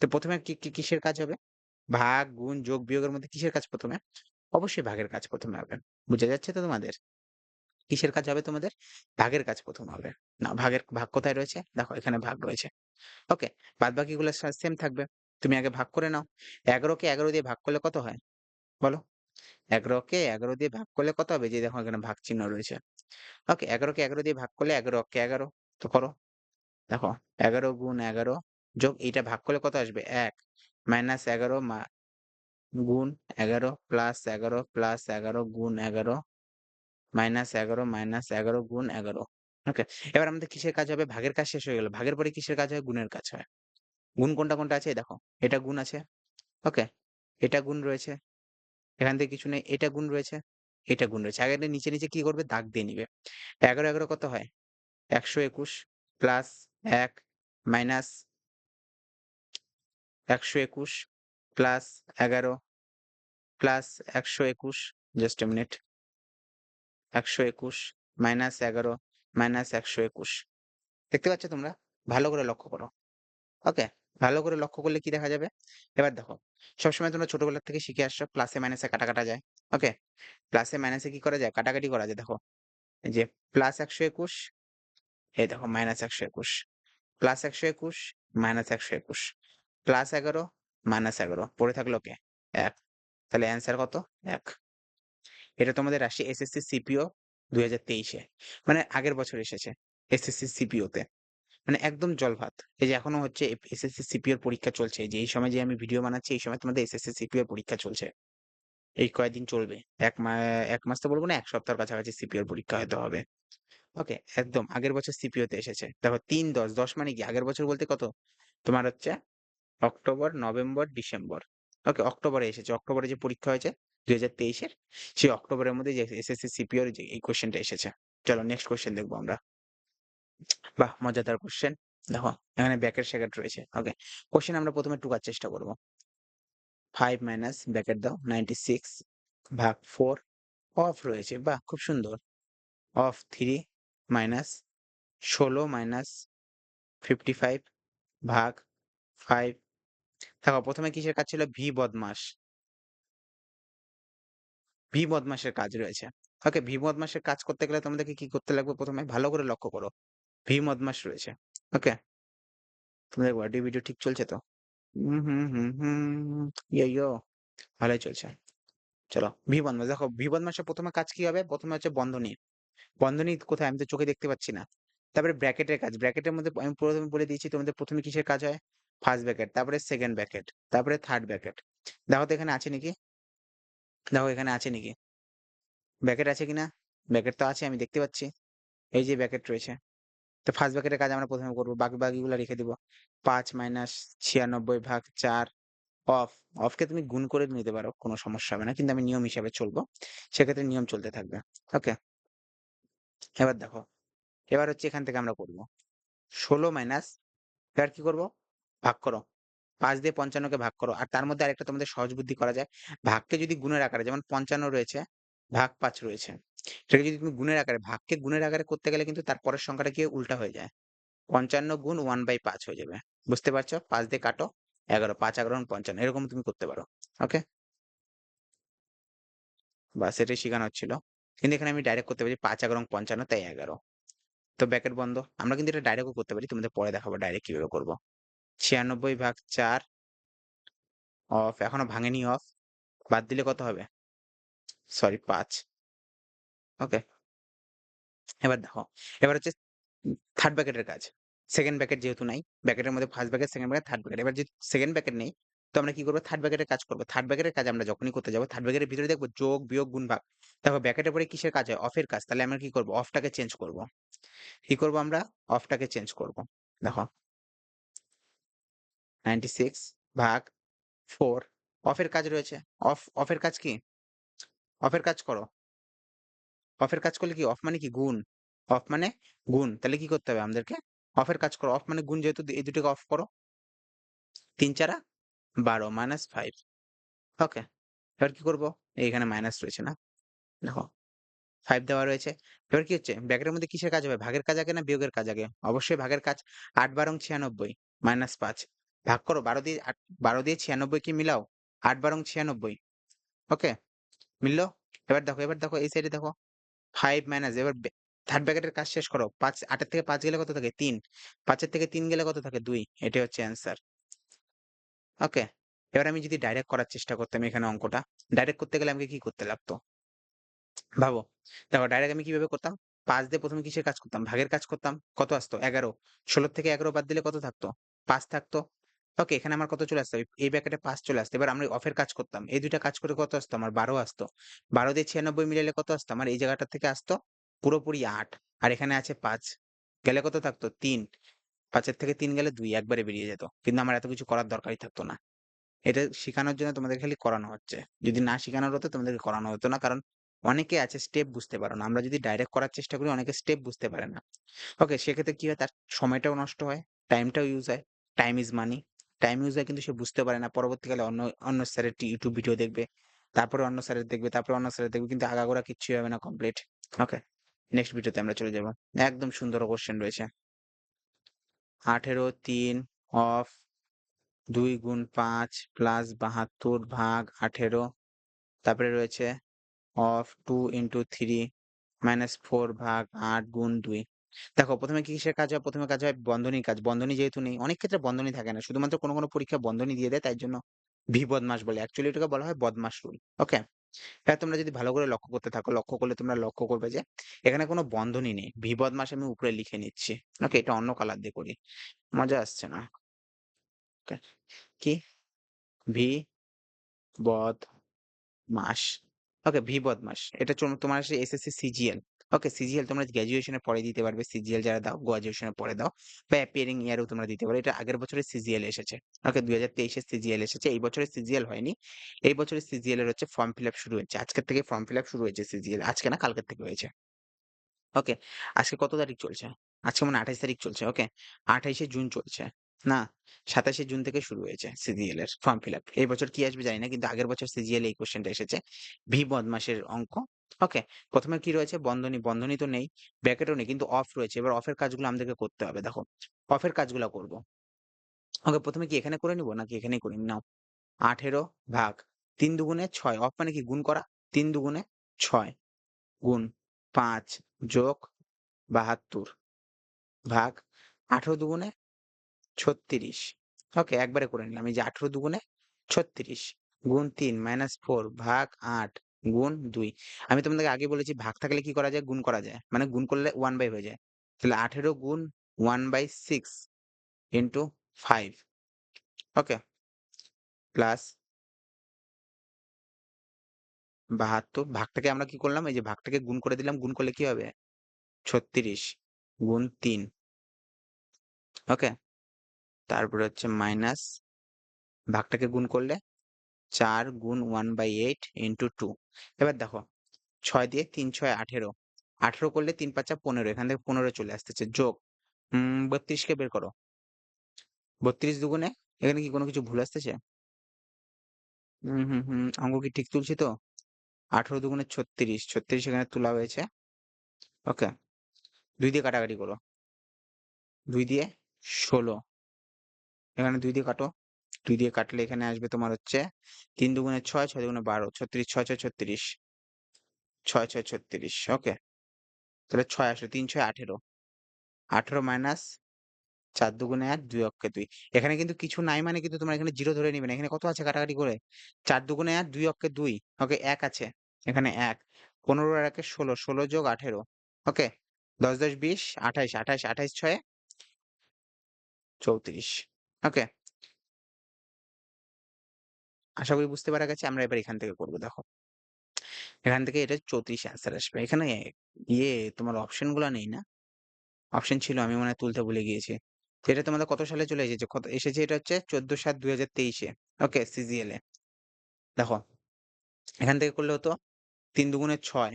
তো প্রথমে কিসের কাজ হবে? ভাগ গুণ যোগ বিয়োগের মধ্যে কিসের কাজ প্রথমে? অবশ্যই ভাগের কাজ প্রথমে হবে। বুঝা যাচ্ছে তো তোমাদের? কিসের কাজ হবে তোমাদের? ভাগের কাজ প্রথম হবে। না, ভাগ কোথায় রয়েছে? দেখো, এখানে ভাগ রয়েছে। ওকে, বাদ বাকিগুলো সেম থাকবে। তুমি আগে ভাগ করে নাও। 11 কে 11 দিয়ে ভাগ করলে কত হয় বলো? 11 কে 11 দিয়ে ভাগ করলে কত হবে? যে দেখো, এখানে ভাগ চিহ্ন রয়েছে। ওকে, 11 কে 11 দিয়ে ভাগ করলে 11 কে 11, তো করো। দেখো, 11 গুণ 11 যোগ এইটা ভাগ করলে কত আসবে? ১ মাইনাস ১১ গুণ ১১ প্লাস ১১ প্লাস ১১ গুণ ১১ মাইনাস ১১ মাইনাস ১১ গুণ ১১। ওকে? এবার আমাদের কিসের কাজ হবে? ভাগের কাজ শেষ হয়ে গেল। ভাগের পরে কিসের কাজ হয়? গুণের কাজ হয়। গুণ কোনটা, কোনটা আছে? এই দেখো। এটা গুণ আছে। ওকে? এটা গুণ রয়েছে। এখান থেকে কিছু নেই। এটা গুণ রয়েছে। এটা গুণ রয়েছে। আগে এটা নিচে, নিচে কি করবে? দাগ দিয়ে নিবে। ১১, ১১ কত হয়? ১২১ plus ১ minus ১২১ plus ১১ plus ১২১ just a minute ১২১ minus ১১ minus ১২১ দেখতে পাচ্ছ তোমরা? ভালো করে লক্ষ্য করো। ওকে? ভালো করে লক্ষ্য করলে কি দেখা যাবে? এবার দেখো, সবসময় তোমরা ছোটবেলা থেকে শিখে আসছো প্লাসে মাইনাসে কাটা, কাটা যায়। ওকে? প্লাসে মাইনাসে কি করা যায়? কাটাকাটি করা যায়। দেখো, এই যে প্লাস ১২১ এই দেখো minus ১২১ plus ১২১ minus ১২১ plus ১১ minus ১১ পড়ে থাকলো কে? ১ তাহলে অ্যান্সার কত? ১ এটা তোমাদের আসছে এসএসসি সিপিও ২০২৩ এ। মানে আগের বছর এসেছে এসএসসি সিপিও তে। মানে একদম জলভাত। এই যে এখনো হচ্ছে এসএসসি সিপিওর পরীক্ষা চলছে। যে এই সময় যে আমি ভিডিও বানাচ্ছি এই সময় তোমাদের এসএসসি সিপিওর পরীক্ষা চলছে। এই কয়েকদিন চলবে। ১ মাস তো বলব না ১ সপ্তাহের কাছাকাছি সিপিওর পরীক্ষা হয়তো হবে। ওকে? একদম আগের বছর সিপিও তে এসেছে। দেখো ৩-১০, ১০ মানে কি? আগের বছর বলতে কত? তোমার হচ্ছে অক্টোবর, নভেম্বর, ডিসেম্বর। ওকে? অক্টোবরে এসেছে। অক্টোবরে যে পরীক্ষা হয়েছে ২০২৩ এর সেই অক্টোবরের মধ্যে যে এসএসসি সিপিওর যে এই কোয়েশ্চেনটা এসেছে। চলো নেক্সট কোয়েশ্চেন দেখবো আমরা। বাহ! মজাদার কোয়েশ্চেন। দেখো এখানে ব্র্যাকেট-স্যাকেট রয়েছে। ওকে। কোয়েশ্চেন আমরা ১ম এ টুকার চেষ্টা করব। ৫ মাইনাস ব্র্যাকেট দাও 96 ভাগ 4 অফ রয়েছে। বাহ! খুব সুন্দর। অফ 3 মাইনাস ১৬ মাইনাস 55 ভাগ 5 দেখো ১ম এ কিসের কাজ ছিল? ভি বদমাস। ভি বদমাসের কাজ রয়েছে। ওকে? ভি বদমাসের কাজ করতে গেলে তোমাদেরকে কি করতে লাগবে ১ম এ? ভালো করে লক্ষ্য করো। ভি বদমাস রয়েছে। ওকে? তোমাদের অডিও ভিডিও ঠিক চলছে তো? হুম, হুম, হুম, হুম। ইয়ো! ভালোই চলছে। চলো ভি বদমাস দেখো ভি বদমাসের ১ম এ কাজ কি হবে? ১ম এ হচ্ছে বন্ধনী। বন্ধনী কোথায়? আমি তো চোখে দেখতে পাচ্ছি না। তারপরে ব্র্যাকেটের কাজ। ব্র্যাকেটের মধ্যে আমি ১ম এ বলে দিয়েছি তোমাদের ১ম এ কিসের কাজ হয়? ফার্স্ট ব্র্যাকেট, তারপরে সেকেন্ড ব্র্যাকেট, তারপরে থার্ড ব্র্যাকেট। দেখো তো এখানে আছে নাকি? দেখো এখানে আছে নাকি? ব্র্যাকেট আছে কিনা? ব্র্যাকেট তো আছে আমি দেখতে পাচ্ছি। এই যে ব্র্যাকেট রয়েছে। তো ফার্স্ট ব্র্যাকেটের কাজ আমরা ১ম এ করব। বাকিগুলা রেখে দিব। ৫ মাইনাস ৯৬ ভাগ ৪ অফ। অফকে তুমি গুণ করে নিতে পারো। কোন সমস্যা হবে না। কিন্তু আমি নিয়ম হিসাবে চলবো। সেক্ষেত্রে নিয়ম চলতে থাকবে। ওকে? এবার দেখো। এবার হচ্ছে এখান থেকে আমরা করব। ১৬ মাইনাস এবার কি করব? ভাগ করো। ৫ দিয়ে ৫৫ কে ভাগ করো। আর তার মধ্যে আরেকটা তোমাদের সহজ বুদ্ধি করা যায়। ভাগকে যদি গুণের আকারে যেমন ৫৫ রয়েছে, ভাগ ৫ রয়েছে। সেটাকে যদি তুমি গুণের আকারে ভাগকে গুণের আকারে করতে গেলে কিন্তু তার পরের সংখ্যাটা গিয়ে উল্টা হয়ে যায়। ৫৫ গুণ 1/৫ হয়ে যাবে। বুঝতে পারছো? ৫ দিয়ে কাটো ১১, ৫ ১১ ৫৫ এরকম তুমি করতে পারো। ওকে? বাস এটাই শিখানো হচ্ছিল। কিন্তু এখানে আমি ডাইরেক্ট করতে পারি ৫ ১১ ৫৫ তাই ১১। তো ব্র্যাকেট বন্ধ। আমরা কিন্তু এটা ডাইরেক্টও করতে পারি। তোমাদের পরে দেখাবো ডাইরেক্ট কিভাবে করব। ৯৬ ভাগ ৪ অফ এখনো ভাঙেনি অফ। বাদ দিলে কত হবে? সরি ৫। ওকে? এবার দেখো। এবার হচ্ছে থার্ড ব্র্যাকেটের কাজ। সেকেন্ড ব্র্যাকেট যেহেতু নাই, ব্র্যাকেটের মধ্যে first bracket, second bracket, third bracket. এবার যদি সেকেন্ড ব্র্যাকেট নেই, তো আমরা কি করব? থার্ড ব্র্যাকেটের কাজ করব। থার্ড ব্র্যাকেটের কাজ আমরা যখনই করতে যাব, থার্ড ব্র্যাকেটের ভিতরে দেখব যোগ, বিয়োগ, গুণ, ভাগ। দেখো ব্র্যাকেটের পরে কিসের কাজ হয়? অফের কাজ। তাহলে আমরা কি করব? অফটাকে চেঞ্জ করব। কি করব আমরা? অফটাকে চেঞ্জ করব। দেখো 96 ভাগ 4 অফের কাজ রয়েছে। অফের কাজ কি? অফের কাজ করো। অফের কাজ করলে কি? অফ মানে কি? গুণ। অফ মানে গুণ। তাহলে কি করতে হবে আমাদেরকে? অফের কাজ করো। অফ মানে গুণ যেহেতু এই দুটোকে অফ করো। ৩ ৪ 12 মাইনাস 5 ওকে। এবার কি করব? এইখানে মাইনাস রয়েছে না? দেখো 5 দেওয়া রয়েছে। এবার কি হচ্ছে? ব্র্যাকেটের মধ্যে কিসের কাজ হবে? ভাগের কাজ আগে না বিয়োগের কাজ আগে? অবশ্যই ভাগের কাজ। ৮ বারং ৯৬ মাইনাস ৫ ভাগ করো ১২ দিয়ে ৯৬ কি মিলাও? ৮ বারং ৯৬ ওকে? মিলল? এবার দেখো এই সাইডে দেখো। ৫ মাইনাস এবার থার্ড ব্র্যাকেটের কাজ শেষ করো। ৫ ৮ এর থেকে ৫ গেলে কত থাকে? ৩ ৫ এর থেকে ৩ গেলে কত থাকে? ২ এটাই হচ্ছে অ্যান্সার। ওকে? এবার আমি যদি ডাইরেক্ট করার চেষ্টা করতাম এখানে অঙ্কটা, ডাইরেক্ট করতে গেলে আমাকে কি করতে লাগতো? ভাবো। দেখো ডাইরেক্ট আমি কিভাবে করতাম? ৫ দিয়ে ১ম এ কিসের কাজ করতাম? ভাগের কাজ করতাম। কত আসতো? ১১ ১৬ থেকে ১১ বাদ দিলে কত থাকতো? 5 থাকতো। ওকে, এখানে আমার কত চলে আসতো? এই ব্র্যাকেটে 5 চলে আসতো। এবার আমরা অফের কাজ করতাম। এই ২ টা কাজ করে কত আসতো? আমার ১২ আসতো। ১২ দিয়ে ৯৬ মিলাইলে কত আসতো? আমার এই জায়গাটা থেকে আসতো পুরোপুরি ৮। আর এখানে আছে ৫। গেলে কত থাকতো? ৩। ৫ এর থেকে ৩ গেলে ২ একবারে বেরিয়ে যেত। কিন্তু আমার এত কিছু করার দরকারই থাকতো না। এটা শিখানোর জন্য তোমাদের খালি করানো হচ্ছে। যদি না শিখানোর হতো তোমাদেরকে করানো হতো না। কারণ অনেকে আছে স্টেপ বুঝতে পারো না। আমরা যদি ডাইরেক্ট করার চেষ্টা করি অনেকে স্টেপ বুঝতে পারে না। ওকে, সেক্ষেত্রে কি হয়? তার সময়টাও নষ্ট হয়, টাইমটাও ইউজ হয়। Time is money. Time use হয় কিন্তু সে বুঝতে পারে না। পরবর্তীকালে অন্য অন্য স্যারের YouTube ভিডিও দেখবে। তারপরে অন্য স্যারের দেখবে, তারপরে অন্য স্যারের দেখবে। কিন্তু আগাগোড়া কিচ্ছুই হবে না কমপ্লিট। ওকে, নেক্সট ভিডিওতে আমরা চলে যাব। একদম সুন্দর কোয়েশ্চেন রয়েছে। 18 3 অফ ২ গুণ ৫ প্লাস ৭২ ভাগ 18। তারপরে রয়েছে অফ 2 into 3 মাইনাস 4 ভাগ ৮ গুণ ২। দেখো প্রথমে কিসের কাজ হয়? প্রথমে কাজ হয় বন্ধনীর কাজ। বন্ধনী যেহেতু নেই, অনেক ক্ষেত্রে বন্ধনী থাকে না। শুধুমাত্র কোনো পরীক্ষায় বন্ধনী দিয়ে দেয়, তাই জন্য বদমাস বলে। অ্যাকচুয়ালি এটাকে বলা হয় বদমাস রুল। ওকে? এটা তোমরা যদি ভালো করে লক্ষ্য করতে থাকো, লক্ষ্য করলে তোমরা লক্ষ্য করবে যে এখানে কোনো বন্ধনী নেই। বদমাস আমি উপরে লিখে নিচ্ছি। ওকে? এটা অন্য কালার দিয়ে করি। মজা আসছে না। ওকে? কি? ভি বদ মাস। ওকে, বদমাস। এটা তোমার আসে এসএসসি সিজিএল। ওকে, সিজিএল তোমরা গ্র্যাজুয়েশনের পরে দিতে পারবে। সিজিএল যারা দাও গ্র্যাজুয়েশনের পরে দাও বা অ্যাপিয়ারিং ইয়ারেও তোমরা দিতে পারো। এটা আগের বছরের সিজিএল এসেছে। ওকে, ২০২৩ এর সিজিএল এসেছে। এই বছরের সিজিএল হয়নি। এই বছরের সিজিএল এর হচ্ছে ফর্ম ফিল আপ শুরু হয়েছে। আজকের থেকে ফর্ম ফিল আপ শুরু হয়েছে সিজিএল। আজকে না, কালকের থেকে হয়েছে। ওকে, আজকে কত তারিখ চলছে? আজকে মনে হয় ২৮ তারিখ চলছে। ওকে, ২৮শে জুন চলছে। না, ২৭শে জুন থেকে শুরু হয়েছে সিজিএল এর ফর্ম ফিল আপ। এই বছর কি আসবে জানি না, কিন্তু আগের বছর সিজিএল এই কোশ্চেনটা এসেছে। বদমাসের অঙ্ক। ওকে, প্রথমে কি রয়েছে? বন্ধনী। বন্ধনী তো নেই, ব্র্যাকেটও নেই, কিন্তু অফ রয়েছে। এবার অফের কাজগুলো আমাদেরকে করতে হবে। দেখো, অফের কাজগুলো করব। ওকে, প্রথমে কি এখানে করে নিব নাকি এখানেই করে নিই? নাও, ১৮ ভাগ ৩ দুগুণে ৬। অফ মানে কি? গুণ করা। ৩ দুগুণে ৬ গুণ ৫ যোগ ৭২ ভাগ ১৮ দুগুণে ৩৬। ওকে, একবারে করে নিলাম। এই যে ১৮ দুগুণে ৩৬ গুণ ৩ মাইনাস ৪ ভাগ ৮ গুণ ২। আমি তোমাদেরকে আগে বলেছি ভাগ থাকলে কি করা যায়? গুণ করা যায়। মানে গুণ করলে 1/, হয়ে যায়। তাহলে ১৮ গুণ 1/6 ইন্টু 5। ওকে, প্লাস ৭২। ভাগটাকে আমরা কি করলাম? এই যে ভাগটাকে গুণ করে দিলাম। গুণ করলে কি হবে? ৩৬ গুণ ৩। ওকে, তারপরে হচ্ছে মাইনাস, ভাগটাকে গুণ করলে ৪ গুণ 1/8 ইন্টু 2। এবার দেখো, ৬ দিয়ে ৩ ৬ ১৮। ১৮ করলে ৩ ৫ ১৫। এখান থেকে ১৫ চলে আসতেছে। যোগ ৩২ কে বের করো। ৩২ দুগুণে, এখানে কি কোনো কিছু ভুল আসতেছে? অঙ্ক কি ঠিক তুলছি তো? ১৮ দুগুণে ৩৬। ৩৬ এখানে তোলা হয়েছে। ওকে, ২ দিয়ে কাটাকাটি করো। ২ দিয়ে ১৬। এখানে ২ দিয়ে কাটো। ২ দিয়ে কাটলে এখানে আসবে তোমার হচ্ছে ৩ দুগুণে ৬, ৬ দুগুণে ১২, ৩৬, ৬ ৬ ৩৬, ৬ ৬ ৩৬। ওকে, তাহলে ৬ আসলো। ৩ ৬ ১৮। ১৮ মাইনাস ৪ দুগুণে ১, ২ অক্ষে ২। এখানে কিন্তু কিছু নাই মানে কিন্তু তোমরা এখানে 0 ধরে নিবে না। এখানে কত আছে কাটাকাটি করে? ৪ দুগুণে ১, ২ অক্ষে ২। ওকে, ১ আছে। এখানে ১। ১৫ আর ১ এ ১৬, ১৬ যোগ ১৮। ওকে, ১০ ১০ ২০, ২৮, ২৮, ২৮ ৬ এ ৩৪। ওকে, আশা করি বুঝতে পারা গেছে। আমরা এবার এখান থেকে করব। দেখো, এখান থেকে এটা ৩৪ অ্যান্সার আসবে। এখানে তোমার অপশন গুলা নেই না? অপশন ছিল, আমি মনে হয় তুলতে ভুলে গিয়েছি। তো এটা তোমাদের কত সালে চলে এসেছে? এসেছে এটা হচ্ছে ১৪/৭/২০২৩ এ। ওকে, সিজিএল এ। দেখো, এখান থেকে করলে হতো ৩ দুগুণে ৬।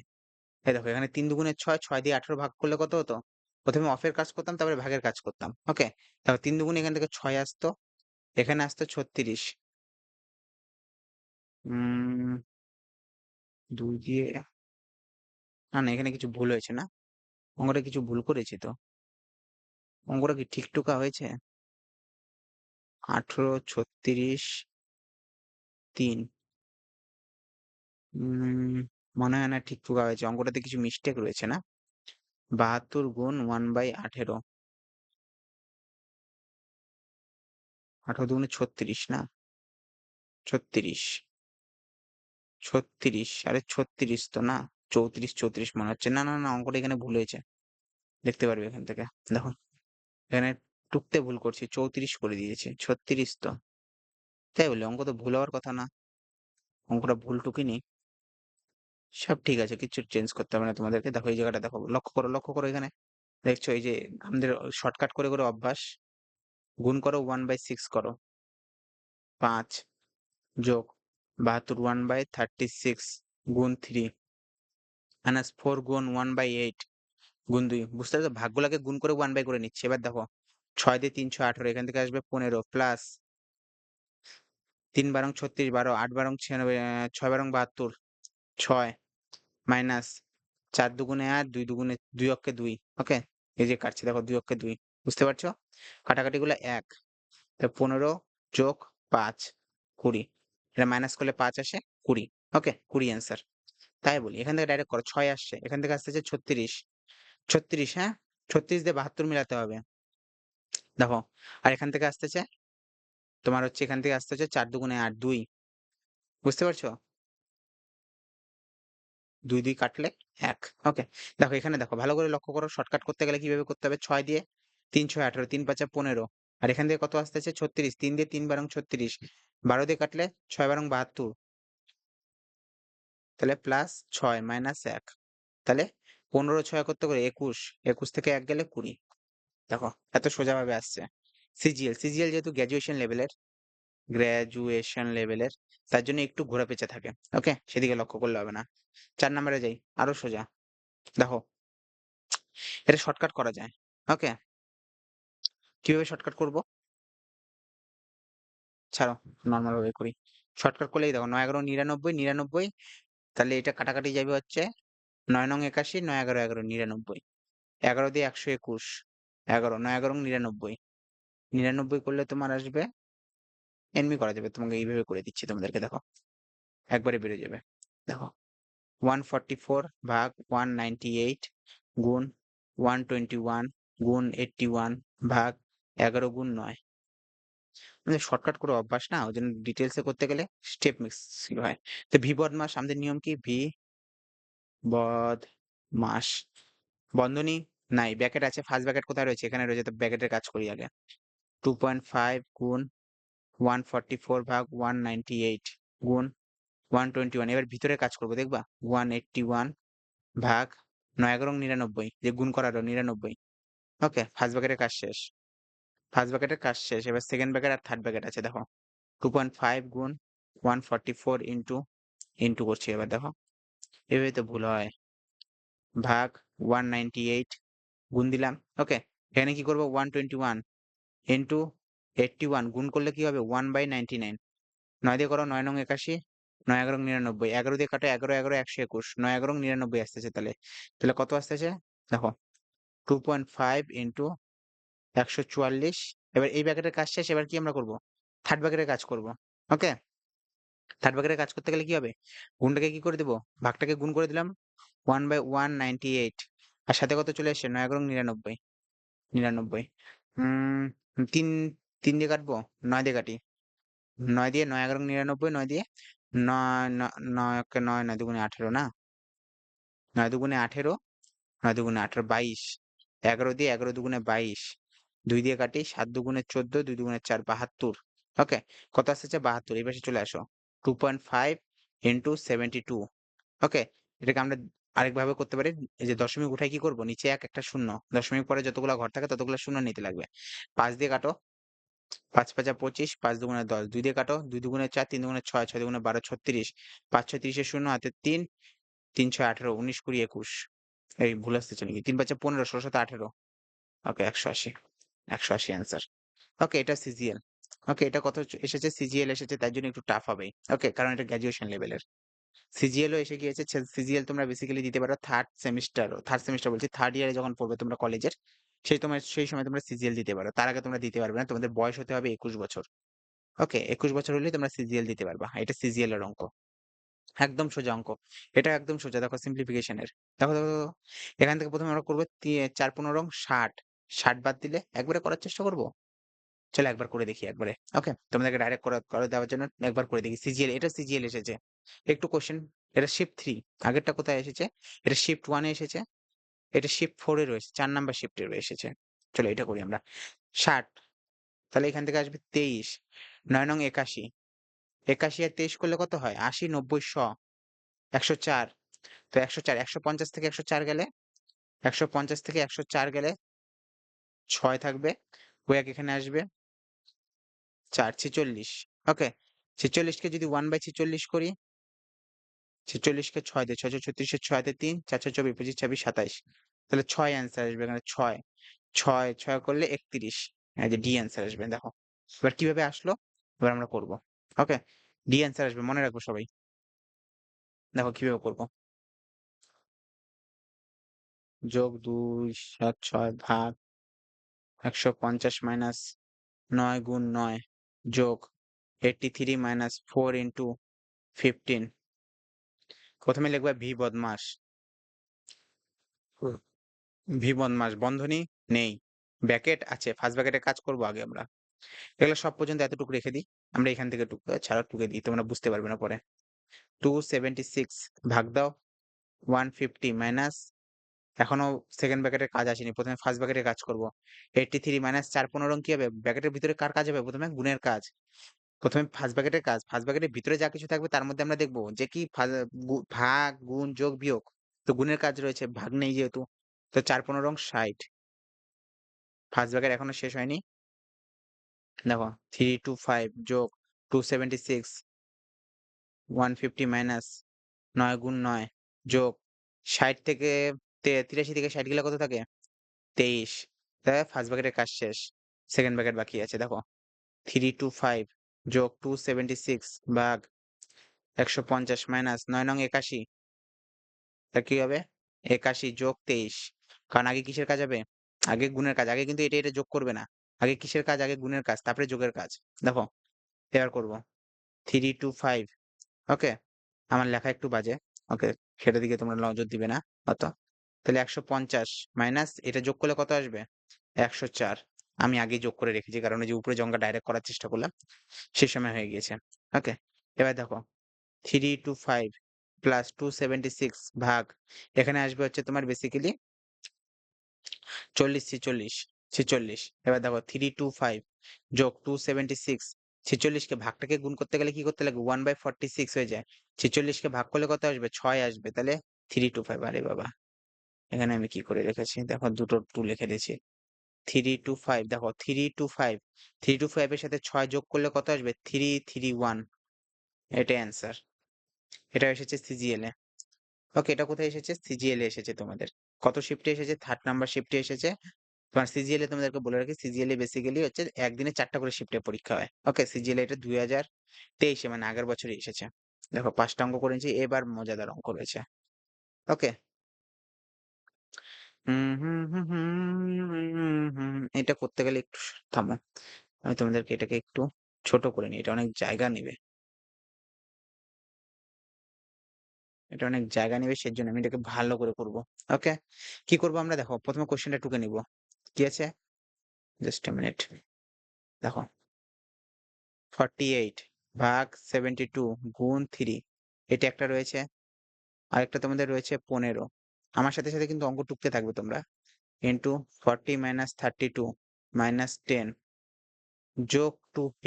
এই দেখো, এখানে ৩ দুগুণে ৬, ৬ দিয়ে ১৮ ভাগ করলে কত হতো? প্রথমে অফের কাজ করতাম, তারপরে ভাগের কাজ করতাম। ওকে, দেখো ৩ দুগুণে এখান থেকে ৬ আসতো। এখানে আসতো ৩৬। ২ দিয়ে, না, না, এখানে কিছু ভুল হয়েছে না? অঙ্কটা কিছু ভুল করেছি তো? অঙ্কটা কি ঠিক-টুকা হয়েছে? ১৮, ৩৬, ৩। উম মনে হয় না ঠিক-টুকা হয়েছে। অঙ্কটাতে কিছু মিস্টেক রয়েছে না? ৭২ গুণ 1/18। ১৮ দুগুণে ৩৬ না? ৩৬, ৩৬, আরে ৩৬ তো না। ৩৪, ৩৪ মনে হচ্ছে। না, না, না, অঙ্কটা এখানে ভুল হয়েছে। দেখতে পারবে এখান থেকে। দেখো, এখানে টুকতে ভুল করছি, 34 করে দিয়েছি। 36 তো। তাই বলি অঙ্ক তো ভুল হওয়ার কথা না। অঙ্কটা ভুল টুকিনি। সব ঠিক আছে। কিচ্ছু চেঞ্জ করতে হবে না তোমাদেরকে। দেখো এই জায়গাটা দেখো। লক্ষ্য করো এখানে। দেখছো এই যে আমাদের শর্টকাট করে অভ্যাস। গুণ করো 1/6 করো। 5 যোগ 72 1/36 গুণ 3 মাইনাস 4 গুণ 1/8 গুণ 2। বুঝতে পারছো? ভাগগুলোকে গুণ করে 1 বাই করে নিচ্ছি। এবার দেখো 6 দিয়ে 3 6 18 এখান থেকে আসবে 15 প্লাস 3 বারং 36 12 8 বারং 96 6 বারং 72 6 মাইনাস 4 দুগুণে 8 2 দুগুণে 2 অক্ষে 2। ওকে? এই যে কাটছি দেখো 2 অক্ষে 2। বুঝতে পারছো? কাটাকাটিগুলো 1। তো 15 যোগ 5 20। এটা মাইনাস করলে 5 আসে 20। ওকে? 20 অ্যান্সার। তাই বলি এখান থেকে ডাইরেক্ট করো 6 আসছে। এখান থেকে আসতেছে 36। 36 হ্যাঁ? 36 দিয়ে 72 মিলাতে হবে। দেখো আর এখান থেকে আসতেছে তোমার হচ্ছে এখান থেকে আসতেছে 4 দুগুণে 8 2। বুঝতে পারছো? 2 2 কাটলে 1। ওকে? দেখো এখানে দেখো ভালো করে লক্ষ্য করো শর্টকাট করতে গেলে কিভাবে করতে হবে? 6 দিয়ে 3 6 18 3 5 15 আর এখান থেকে কত আসতেছে 36 3 দিয়ে 3 বারং 36 12 দিয়ে কাটলে 6 বারং 72 তাহলে প্লাস 6 মাইনাস 1 তাহলে 15 6 করতে করে 21 21 থেকে 1 গেলে 20। দেখো এত সোজাভাবে আসছে। সিজিএল যেহেতু গ্র্যাজুয়েশন লেভেলের তার জন্য একটু ঘোরাপেঁচা থাকে। ওকে? সেদিকে লক্ষ্য করলে হবে না। 4 নাম্বারে যাই। আরো সোজা। দেখো এটা শর্টকাট করা যায়। ওকে? কিভাবে শর্টকাট করব? ছাড়ো নরমাল ভাবে করি। শর্টকাট করলেই দেখো 9 11 99 99 তাহলে এটা কাটাকাটি যাবে হচ্ছে 9 নং 81 9 11 11 99 11 দিয়ে 121 11 9 11 99 99 করলে তোমার আসবে এমনি করা যাবে। তোমাকে এইভাবে করে দিচ্ছি তোমাদেরকে দেখো। একবারে বেড়ে যাবে। দেখো 144 ভাগ 198 গুণ 121 গুণ 81 ভাগ 11 গুণ 9। মানে শর্টকাট করে অভ্যাস না ওই জন্য ডিটেলসে করতে গেলে স্টেপ মিস হয়। তো ভি বদমাস আমাদের নিয়ম কি? ভি বদমাস বন্ধনী নাই ব্র্যাকেট আছে। ফার্স্ট ব্র্যাকেট কোথায় রয়েছে? এখানে রয়েছে। তো ব্র্যাকেটের কাজ করি আগে। 2.5 গুণ 144 ভাগ 198 গুণ 121 এবার ভিতরে কাজ করবো দেখবা 181 ভাগ 9 11 99 যে গুণ করারও 99। ওকে? ফার্স্ট ব্র্যাকেটের কাজ শেষ। ফার্স্ট ব্র্যাকেটের কাজ শেষ। এবার সেকেন্ড ব্র্যাকেট আর থার্ড ব্র্যাকেট আছে দেখো 2.5 গুণ 144 ইন্টু করছি। এবার দেখো এভাবে তো ভুল হয়। ভাগ 198 গুণ দিলাম। ওকে? এখানে কি করবো 121 ইন্টু 81 গুণ করলে কি হবে 1/99। 9 দিয়ে করো 9 নং 81 9 11 99 11 দিয়ে কাটো 11 11 121 9 11 99 আসতেছে তাহলে। তাহলে কত আসতেছে? দেখো 2.5 ইন্টু 144। এবার এই ব্র্যাকেটের কাজ শেষ। এবার কি আমরা করব? থার্ড ব্র্যাকেটের কাজ করব। ওকে? থার্ড ব্র্যাকেটের কাজ করতে গেলে কি হবে? গুণটাকে কি করে দেবো? ভাগটাকে গুণ করে দিলাম 1/198 আর সাথে কত চলে আসছে 9 11 99 99 তিন 3 দিয়ে কাটবো 9 দিয়ে কাটি। 9 দিয়ে 9 11 99 9 দিয়ে 9 9 9 9 দুগুণে 18 না? 9 দুগুণে 18 9 দুগুণে 18 22 11 দিয়ে 11 দুগুণে 22 2 দিয়ে কাটি 7 দুগুণে 14 2 দুগুণে 4 72। ওকে? কত আসছে? 72। এই পাশে চলে আসো। 2.5 ইন্টু 72। ওকে? এটাকে আমরা আরেকভাবে করতে পারি। এই যে দশমিক উঠায় কি করব? নিচে 1 একটা শূন্য। দশমিক পরে যতগুলা ঘর থাকে ততগুলা শূন্য নিতে লাগবে। 5 দিয়ে কাটো। 5 5 যা 25 5 দুগুণে 10 2 দিয়ে কাটো 2 দুগুণে 4 3 দুগুণে 6 6 দুগুণে 12 36 5 6 30 এর শূন্য হাতে 3 3 6 18 19 20 21 এই ভুল আসতেছে নাকি? 3 5 15 16 7 18। ওকে 180 180 অ্যান্সার। ওকে এটা সিজিএল। ওকে এটা কত এসেছে? সিজিএল এসেছে তার জন্য একটু টাফ হবে। ওকে? কারণ এটা গ্র্যাজুয়েশন লেভেলের। সিজিএলও এসে গিয়েছে। সিজিএল তোমরা বেসিক্যালি দিতে পারো থার্ড সেমিস্টার বলছি থার্ড ইয়ারে যখন পড়বে তোমরা কলেজের সেই সময় তোমরা সিজিএল দিতে পারো। তার আগে তোমরা দিতে পারবে না। তোমাদের বয়স হতে হবে 21 বছর। ওকে? 21 বছর হলেই তোমরা সিজিএল দিতে পারবা। এটা সিজিএল এর অঙ্ক। একদম সোজা অঙ্ক। এটা একদম সোজা। দেখো সিম্পলিফিকেশন এর। দেখো। এখান থেকে ১ম এ আমরা করব ৪ 15 60 60 বাদ দিলে একবারে করার চেষ্টা করব। চলো একবার করে দেখি একবারে। ওকে? তোমাদেরকে ডাইরেক্ট করে দেওয়ার জন্য একবার করে দেখি। সিজিএল এটা সিজিএল এসেছে। একটু কোয়েশ্চেন এটা শিফট 3 আগেরটা কোথায় এসেছে? এটা শিফট 1 এ এসেছে। এটা শিফট 4 এ রয়েছে। 4 নাম্বার শিফটে এসেছে। চলো এটা করি আমরা। ৬০ তাহলে এখান থেকে আসবে ২৩, ৯ নং ৮১, ৮১ আর ২৩ করলে কত হয়? ৮০, ৯০, ১০০, ১০৪। তো ১০৪, ১৫০ থেকে ১০৪ গেলে ১৫০ থেকে ১০৪ গেলে ৬ থাকবে। ওই এক এখানে আসবে ৪, ৪৬। ওকে? ৪৬ কে যদি 1/৪৬ করি, ৪৬ কে ৬ দিয়ে ৬ ছত্রিশ ৬ তে ৩, ৪ ৪ ২৪, ২৫, ২৬, ২৭। তাহলে ৬ অ্যান্সার আসবে এখানে ৬। ৬, ৬ করলে ৩১। এই যে ডি অ্যান্সার আসবে দেখো। এবার কিভাবে আসলো? এবার আমরা করব। ওকে? ডি অ্যান্সার আসবে মনে রাখবো সবাই। দেখো কিভাবে করব। যোগ ২ ৭ ৬ ভাগ ১৫০ মাইনাস ৯ গুণ ৯ যোগ 83 মাইনাস 4 ইনটু 15। প্রথমে লিখবা ভি বদমাস। ভি বদমাস বন্ধনী নেই। ব্র্যাকেট আছে। ফার্স্ট ব্র্যাকেটে কাজ করব আগে আমরা। এগুলো সব পর্যন্ত এতটুকু রেখে দিই। আমরা এখান থেকে ছাড়া টুকে দিই। তোমরা বুঝতে পারবে না পরে। 276 ভাগ দাও 150 মাইনাস এখনো সেকেন্ড ব্র্যাকেটের কাজ আসেনি। প্রথমে ফার্স্ট ব্র্যাকেটে কাজ করব। 83 মাইনাস ৪ 15 কি হবে? ব্র্যাকেটের ভিতরে কার কাজ হবে? প্রথমে গুণের কাজ। প্রথমে ফার্স্ট ব্র্যাকেটের কাজ। ফার্স্ট ব্র্যাকেটের ভিতরে যা কিছু থাকবে তার মধ্যে আমরা দেখব যে কি ভাগ, গুণ, যোগ, বিয়োগ। তো গুণের কাজ রয়েছে, ভাগ নেই যেহেতু। তো ৪ 15 60। ফার্স্ট ব্র্যাকেট এখনো শেষ হয়নি। দেখো 325 যোগ 276 150 মাইনাস ৯ গুণ ৯ যোগ ৬০ থেকে ৮৩ থেকে ৬০ গেলে কত থাকে? ২৩। তাহলে ফার্স্ট ব্র্যাকেটের কাজ শেষ। সেকেন্ড ব্র্যাকেট বাকি আছে দেখো। 325 যোগ 276 ভাগ ১৫০ মাইনাস ৯ নং ৮১। তা কি হবে? ৮১ যোগ ২৩। কারণ আগে কিসের কাজ হবে? আগে গুণের কাজ। আগে কিন্তু এটা যোগ করবে না। আগে কিসের কাজ? আগে গুণের কাজ, তারপরে যোগের কাজ। দেখো এবার করব। 325 ওকে? আমার লেখা একটু বাজে। ওকে, সেটার দিকে তোমরা নজর দিবে না অত। তাহলে ১৫০ মাইনাস এটা যোগ করলে কত আসবে? ১০৪। আমি আগেই যোগ করে রেখেছি কারণ ওই যে উপরে যে অঙ্কটা ডাইরেক্ট করার চেষ্টা করলাম, সে সময় হয়ে গিয়েছে। ওকে? এবার দেখো 325 প্লাস 276 ভাগ এখানে আসবে হচ্ছে তোমার বেসিক্যালি ৪০ ৪৬ ৪৬। এবার দেখো 325 যোগ 276 ৪৬ কে ভাগটাকে গুণ করতে গেলে কি করতে লাগবে? 1/46 হয়ে যায়। ৪৬ কে ভাগ করলে কত আসবে? ৬ আসবে। তাহলে 325। আরে বাবা! এখানে আমি কি করে রেখেছি? দেখো দুটো 2 লিখে দিয়েছি। 325 দেখো 325 325 এর সাথে ৬ যোগ করলে কত আসবে? 331। এটাই অ্যান্সার। এটা এসেছে সিজিএল এ। ওকে, এটা কোথায় এসেছে? সিজিএল এ এসেছে তোমাদের। কত শিফটে এসেছে? 3rd নাম্বার শিফটে এসেছে। তোমার সিজিএল এ তোমাদেরকে বলে রাখি, সিজিএল এ বেসিক্যালি হচ্ছে একদিনে ৪ টা করে শিফটে পরীক্ষা হয়। ওকে, সিজিএল এটা ২০২৩ এ মানে আগের বছরই এসেছে। দেখো ৫ টা অঙ্ক করেছি, এবার মজাদার অঙ্ক রয়েছে। ওকে? এটা করতে গেলে একটু থামো। আমি তোমাদেরকে এটাকে একটু ছোট করে নিই। এটা অনেক জায়গা নিবে। এটা অনেক জায়গা নিবে সেজন্য আমি এটাকে ভালো করে করব। ওকে? কি করব আমরা? দেখো প্রথমে কোয়েশ্চেনটা টুকে নিব। কি আছে? Just a minute. দেখো 48 ভাগ 72 গুণ 3 এটা একটা রয়েছে। আরেকটা তোমাদের রয়েছে 15। আমার সাথে, সাথে কিন্তু অঙ্ক টুকতে থাকবে তোমরা। ইনটু 40 মাইনাস 32 মাইনাস 10 যোগ 2p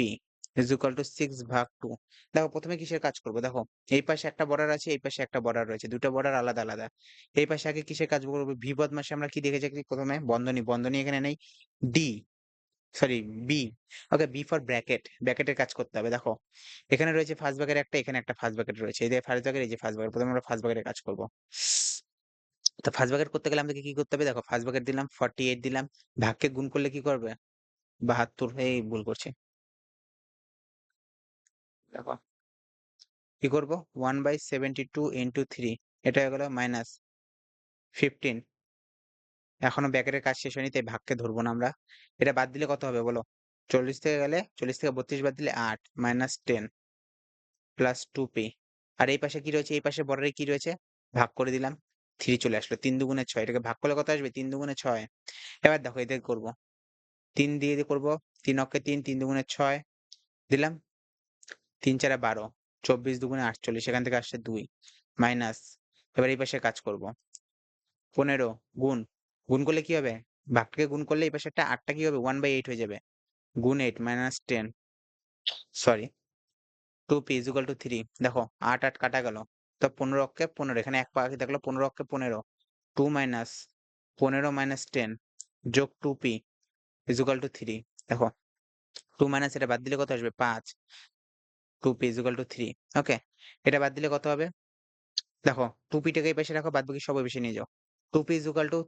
ইজ ইকুয়াল টু 6 ভাগ 2। দেখো প্রথমে কিসের কাজ করব? দেখো এই পাশে একটা বর্ডার আছে, এই পাশে একটা বর্ডার রয়েছে। দুটো বর্ডার আলাদা, আলাদা। এই পাশে আগে কিসের কাজ করব? ভি বদমাসে আমরা কি দেখেছি প্রথমে? বন্ধনী। বন্ধনী এখানে নেই। D sorry B. Okay, B for bracket. ব্র্যাকেটের কাজ করতে হবে। দেখো এখানে রয়েছে ফার্স্ট ব্র্যাকেট একটা, এখানে একটা ফার্স্ট ব্র্যাকেট রয়েছে। এই যে ফার্স্ট ব্র্যাকেট, এই যে ফার্স্ট ব্র্যাকেট। প্রথমে আমরা ফার্স্ট ব্র্যাকেটের কাজ করব। তো ফার্স্ট ব্র্যাকেট করতে গেলে আমাদেরকে কি করতে হবে? দেখো ফার্স্ট ব্র্যাকেট দিলাম 48 দিলাম। ভাগকে গুণ করলে কি করবে? ৭২। এই ভুল করছি। দেখো কি করব? 1/72 ইনটু 3 এটা হয়ে গেল মাইনাস 15। এখনো ব্র্যাকেটের কাজ শেষ হয়নি তাই ভাগকে ধরবো না আমরা। এটা বাদ দিলে কত হবে বলো? ৪০ থেকে গেলে ৪০ থেকে ৩২ বাদ দিলে ৮ মাইনাস 10 প্লাস 2p। আর এই পাশে কি রয়েছে? এই পাশে বর্ডারে কি রয়েছে? ভাগ করে দিলাম। 3 চলে আসলো। ৩ দুগুণে ৬। এটাকে ভাগ করলে কত আসবে? ৩ দুগুণে ৬। এবার দেখো এদের করব। ৩ দিয়ে করব। ৩ অক্ষে ৩, ৩ দুগুণে ৬ দিলাম। ৩ ৪ 12, ২৪ দুগুণে ৪৮। এখান থেকে আসছে ২ মাইনাস। এবার এই পাশে কাজ করব। ১৫ গুণ। গুণ করলে কি হবে? ভাগটাকে গুণ করলে এই পাশে একটা ৮ টা কি হবে? 1/8 হয়ে যাবে। গুণ 8 মাইনাস 10 সরি 2p = 3 দেখো ৮, ৮ কাটা গেল। তো ১৫ অক্ষে ১৫ এখানে ১ পাখি থাকলো ১৫ অক্ষে ১৫ 2 মাইনাস 15 মাইনাস 10 যোগ 2p = 3 দেখো 2 মাইনাস এটা বাদ দিলে কত আসবে? ৫ 2p = 3 ওকে? এটা বাদ দিলে কত হবে? দেখো 2p টাকে এই পাশে রাখো বাদবাকি সব ওই পাশে নিয়ে যাও। 2p =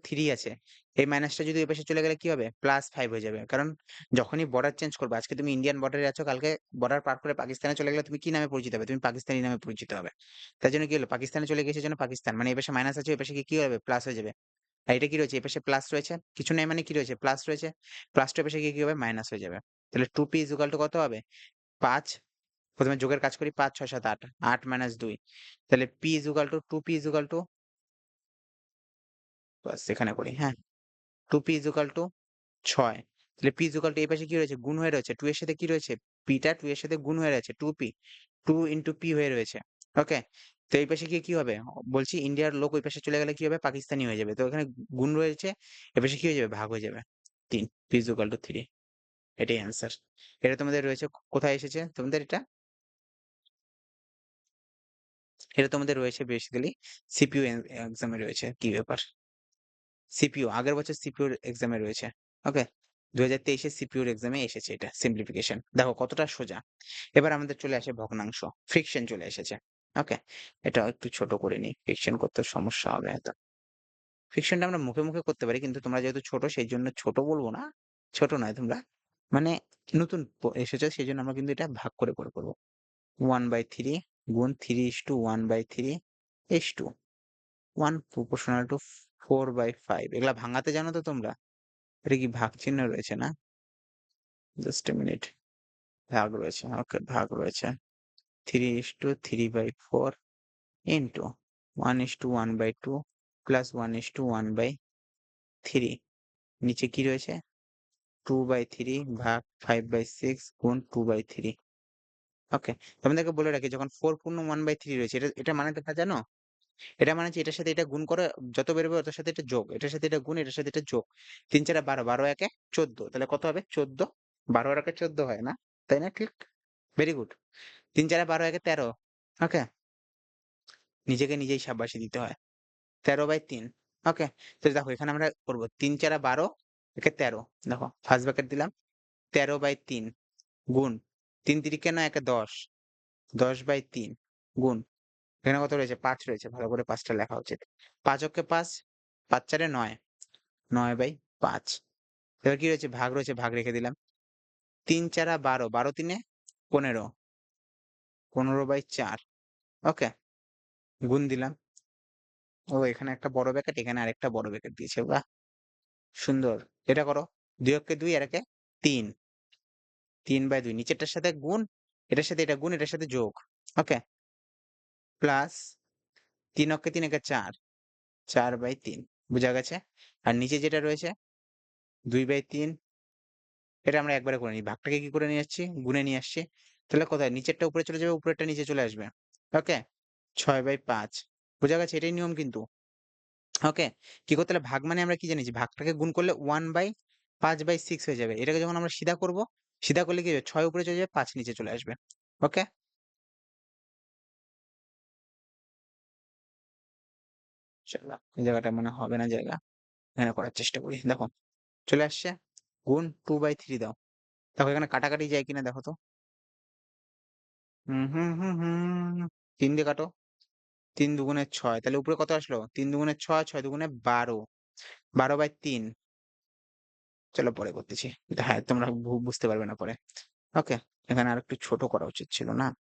3 আছে। এই মাইনাসটা যদি ওই পাশে চলে গেলে কি হবে? +5 হয়ে যাবে। কারণ যখনই বর্ডার চেঞ্জ করবে, আজকে তুমি ইন্ডিয়ান বর্ডারে আছো, কালকে বর্ডার পার করে পাকিস্তানে চলে গেলে তুমি কি নামে পরিচিত হবে? তুমি পাকিস্তানি নামে পরিচিত হবে। তার জন্য কি হলো? পাকিস্তানে চলে গিয়েছে জন্য পাকিস্তান। মানে এই পাশে মাইনাস আছে, ওই পাশে কি হবে? প্লাস হয়ে যাবে। আর এটা কি রয়েছে? এই পাশে প্লাস রয়েছে। কিছু নাই মানে কি রয়েছে? প্লাস রয়েছে। প্লাসটা ওই পাশে গিয়ে কি হবে? মাইনাস হয়ে যাবে। তাহলে 2p = কত হবে? ৫ প্রথমে যোগের কাজ করি ৫, ৬, ৭, ৮ ৮ মাইনাস ২ তাহলে p = 2p = বাস এখানে করি, হ্যাঁ? 2p = ৬ তাহলে p = এই পাশে কি রয়েছে? গুণ হয়ে রয়েছে। 2 এর সাথে কি রয়েছে? p টা 2 এর সাথে গুণ হয়ে রয়েছে 2p 2 p হয়ে রয়েছে। ওকে? তো এই পাশে গিয়ে কি হবে? বলছি ইন্ডিয়ার লোক ওই পাশে চলে গেলে কি হবে? পাকিস্তানি হয়ে যাবে। তো এখানে গুণ রয়েছে, এ পাশে কি হয়ে যাবে? ভাগ হয়ে যাবে। ৩ p = 3 এটাই অ্যান্সার। এটা তোমাদের রয়েছে কোথায় এসেছে তোমাদের এটা? এটা তোমাদের রয়েছে বেসিক্যালি সিপিইউ এক্সামে রয়েছে। কি ব্যাপার? সিপিইউ আগের বছর সিপিইউর এক্সামে রয়েছে। ওকে? ২০২৩ এর সিপিইউর এক্সামে এসেছে এটা সিম্পলিফিকেশন। দেখো কতটা সোজা। এবার আমাদের চলে আসে ভগ্নাংশ। ফ্রিকশন চলে এসেছে। ওকে? এটাও একটু ছোট করে নিই। ফ্রিকশন করতে সমস্যা হবে হয়তো। ফ্রিকশনটা আমরা মুখে, মুখে করতে পারি। কিন্তু তোমরা যেহেতু ছোট সেইজন্য ছোট বলব না। ছোট নয় তোমরা। মানে নতুন এসেছো সেজন্য আমরা কিন্তু এটা ভাগ করে, করে করব। 1/3 গুণ 3:1/3 is to 1 proportional to 4/5 এগুলা ভাঙাতে জানো তো তোমরা? এটা কি ভাগ চিহ্ন রয়েছে না? Just a minute. ভাগ রয়েছে। ওকে ভাগ রয়েছে। 3:3/4 into 1:1/2 প্লাস 1:1/3 নিচে কি রয়েছে? 2/3 ভাগ 5/6 গুণ 2/3 ওকে? তোমাদেরকে বলে রাখি যখন 4 পূর্ণ 1/3 রয়েছে এটা মানেটা টা জানো? এটা মানে হচ্ছে এটার সাথে এটা গুণ করে যত বেরোবে ওটার সাথে এটা যোগ। এটার সাথে এটা গুণ, এটার সাথে এটা যোগ। ৩ ৪ ১২, ১২ একে ১৪ তাহলে কত হবে? ১৪ ১২ আর একে ১৪ হয় না? তাই না? ঠিক? Very good. ৩ ৪ ১২ একে ১৩ ওকে? নিজেকে নিজেই শাবাশি দিতে হয়। ১৩/৩ ওকে? তো দেখো এখানে আমরা করব ৩ ৪ ১২ একে ১৩ দেখো ফার্স্ট ব্র্যাকেট দিলাম ১৩/৩ গুণ ৩ তিরিকে ৯ একে ১০ ১০/৩ গুণ এখানে কত রয়েছে? ৫ রয়েছে। ভালো করে ৫ টা লেখা উচিত। ৫ অক্ষে ৫ ৫ ৪ ৯ ৯/৫ এবার কি রয়েছে? ভাগ রয়েছে, ভাগ রেখে দিলাম। ৩ ৪ ১২ ১২ ৩ ১৫ ১৫/৪ ওকে? গুণ দিলাম। ও এখানে একটা বড় ব্র্যাকেট, এখানে আরেকটা বড় ব্র্যাকেট দিয়েছে। বাহ! সুন্দর। এটা করো। ২ অক্ষে ২ আর একে ৩ ৩/২ নিচেরটার সাথে গুণ, এটার সাথে এটা গুণ, এটার সাথে যোগ। ওকে? প্লাস ৩ অক্ষে ৩ একে ৪ ৪/৩ বুঝা গেছে? আর নিচে যেটা রয়েছে ২/৩ এটা আমরা একবারে করে নিই। ভাগটাকে কি করে নিয়ে আসছি? গুণে নিয়ে আসছি। তাহলে কোথায়? নিচেরটা উপরে চলে যাবে, উপরেরটা নিচে চলে আসবে। ওকে? ৬/৫ বোঝা গেছে? এটাই নিয়ম কিন্তু। ওকে? কি করতে হবে? ভাগ মানে আমরা কি জেনেছি? ভাগটাকে গুণ করলে 1/5/6 হয়ে যাবে। এটাকে যখন আমরা সিধা করব, সিধা করলে কি হবে? ৬ উপরে চলে যাবে, ৫ নিচে চলে আসবে। ওকে? চলো এই জায়গাটা মনে হবে না জায়গা। এখানে করার চেষ্টা করি। দেখো চলে আসছে। গুণ 2/3 দাও। দেখো এখানে কাটাকাটি যায় কিনা দেখো তো। হুম, হুম, হুম, হুম। ৩ দিয়ে কাটো। ৩ দুগুণে ৬ তাহলে উপরে কত আসলো? ৩ দুগুণে ৬, ৬ দুগুণে ১২ ১২/৩ চলো পরে করতেছি। হ্যাঁ, তোমরা বুঝতে পারবে না পরে। ওকে? এখানে আরেকটু ছোট করা উচিত ছিল না?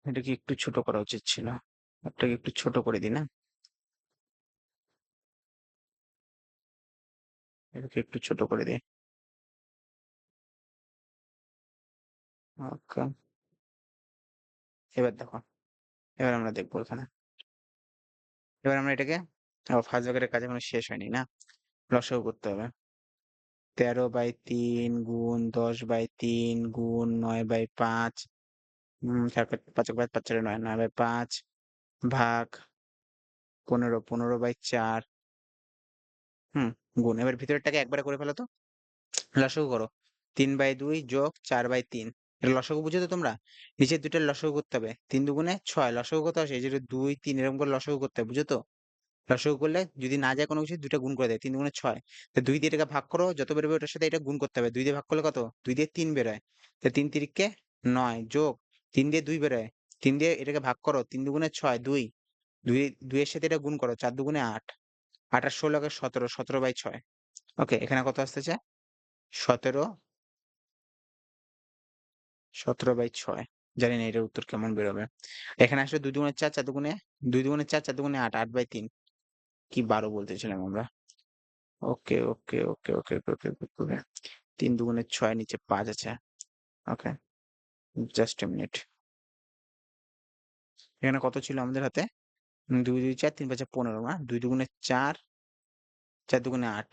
এটাকে একটু ছোট করা উচিত ছিল। এটাকে একটু ছোট করে দিই না? এটাকে একটু ছোট করে দিই। ওকে। এবার দেখো। এবার আমরা দেখবো এখানে। এবার আমরা এটাকে ফার্স্ট ব্র্যাকেটের কাজ এখনো শেষ হয়নি না? লসাগু করতে হবে। 13/3 গুণ 10/3 গুণ 9/5 4 5 5 5 4 9 9/5 ভাগ 15 15/4 গুণ। এবার ভিতরেরটাকে একবারে করে ফেলো তো। লসাগু করো। 3/2 যোগ 4/3 এটা লসাগু বুঝো তো তোমরা? নিচের দুইটার লসাগু করতে হবে। 3 দুগুণে 6 লসাগু কত আসে? এই যে 2 3 এরকম করে লসাগু করতে হবে, বুঝো তো? লসাগু করলে যদি না যায় কোনো কিছু 2 টা গুণ করে দেয়। 3 দুগুণে 6 তো 2 দিয়ে এটাকে ভাগ করো, যত বেরোবে ওটার সাথে এটা গুণ করতে হবে। 2 দিয়ে ভাগ করলে কত? 2 দিয়ে 3 বেরোয়। তো 3 তিরিকে 9 যোগ 3 দিয়ে 2 বেরোয়। 3 দিয়ে এটাকে ভাগ করো, 3 দুগুণে 6 2 2 এর সাথে এটা গুণ করো, 4 দুগুণে 8 8 আর 16 কে 17 17/6 ওকে। এখানে কত আসতেছে? 17 17/6 জানি না এটার উত্তর কেমন বেরোবে। এখানে আসলে 2 দুগুণে 4 4 দুগুণে 2 দুগুণে 4 4 দুগুণে 8 8/3 কি 12 বলতেছিলাম আমরা। ওকে, ওকে, ওকে, ওকে, ওকে, ওকে, ওকে, ওকে। 3 দুগুণে 6 নিচে 5 আছে। ওকে, জাস্ট এ মিনিট। এখানে কত ছিল আমাদের হাতে? 2 2 4 3 5 15 না? 2 দুগুণে 4 4 দুগুণে 8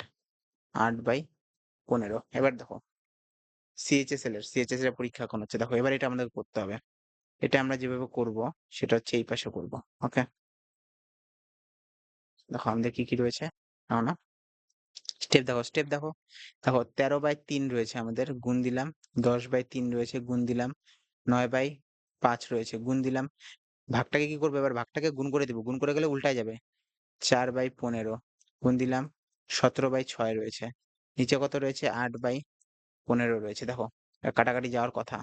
8/15 এবার দেখো সিএইচএস এর পরীক্ষা এখন হচ্ছে। দেখো এবার এটা আমাদের করতে হবে। এটা আমরা যেভাবে করব সেটা হচ্ছে এই পাশে করব। ওকে, দেখো আমাদের কি কি রয়েছে নাও না। স্টেপ দেখো। দেখো 13/3 রয়েছে আমাদের, গুণ দিলাম। 10/3 রয়েছে, গুণ দিলাম। 9/5 রয়েছে, গুণ দিলাম। ভাগটাকে কি করবো? এবার ভাগটাকে গুণ করে দিব। গুণ করে গেলে উল্টায় যাবে। 4/15 গুণ দিলাম। 17/6 রয়েছে। নিচে কত রয়েছে? 8/15 রয়েছে। দেখো কাটাকাটি যাওয়ার কথা।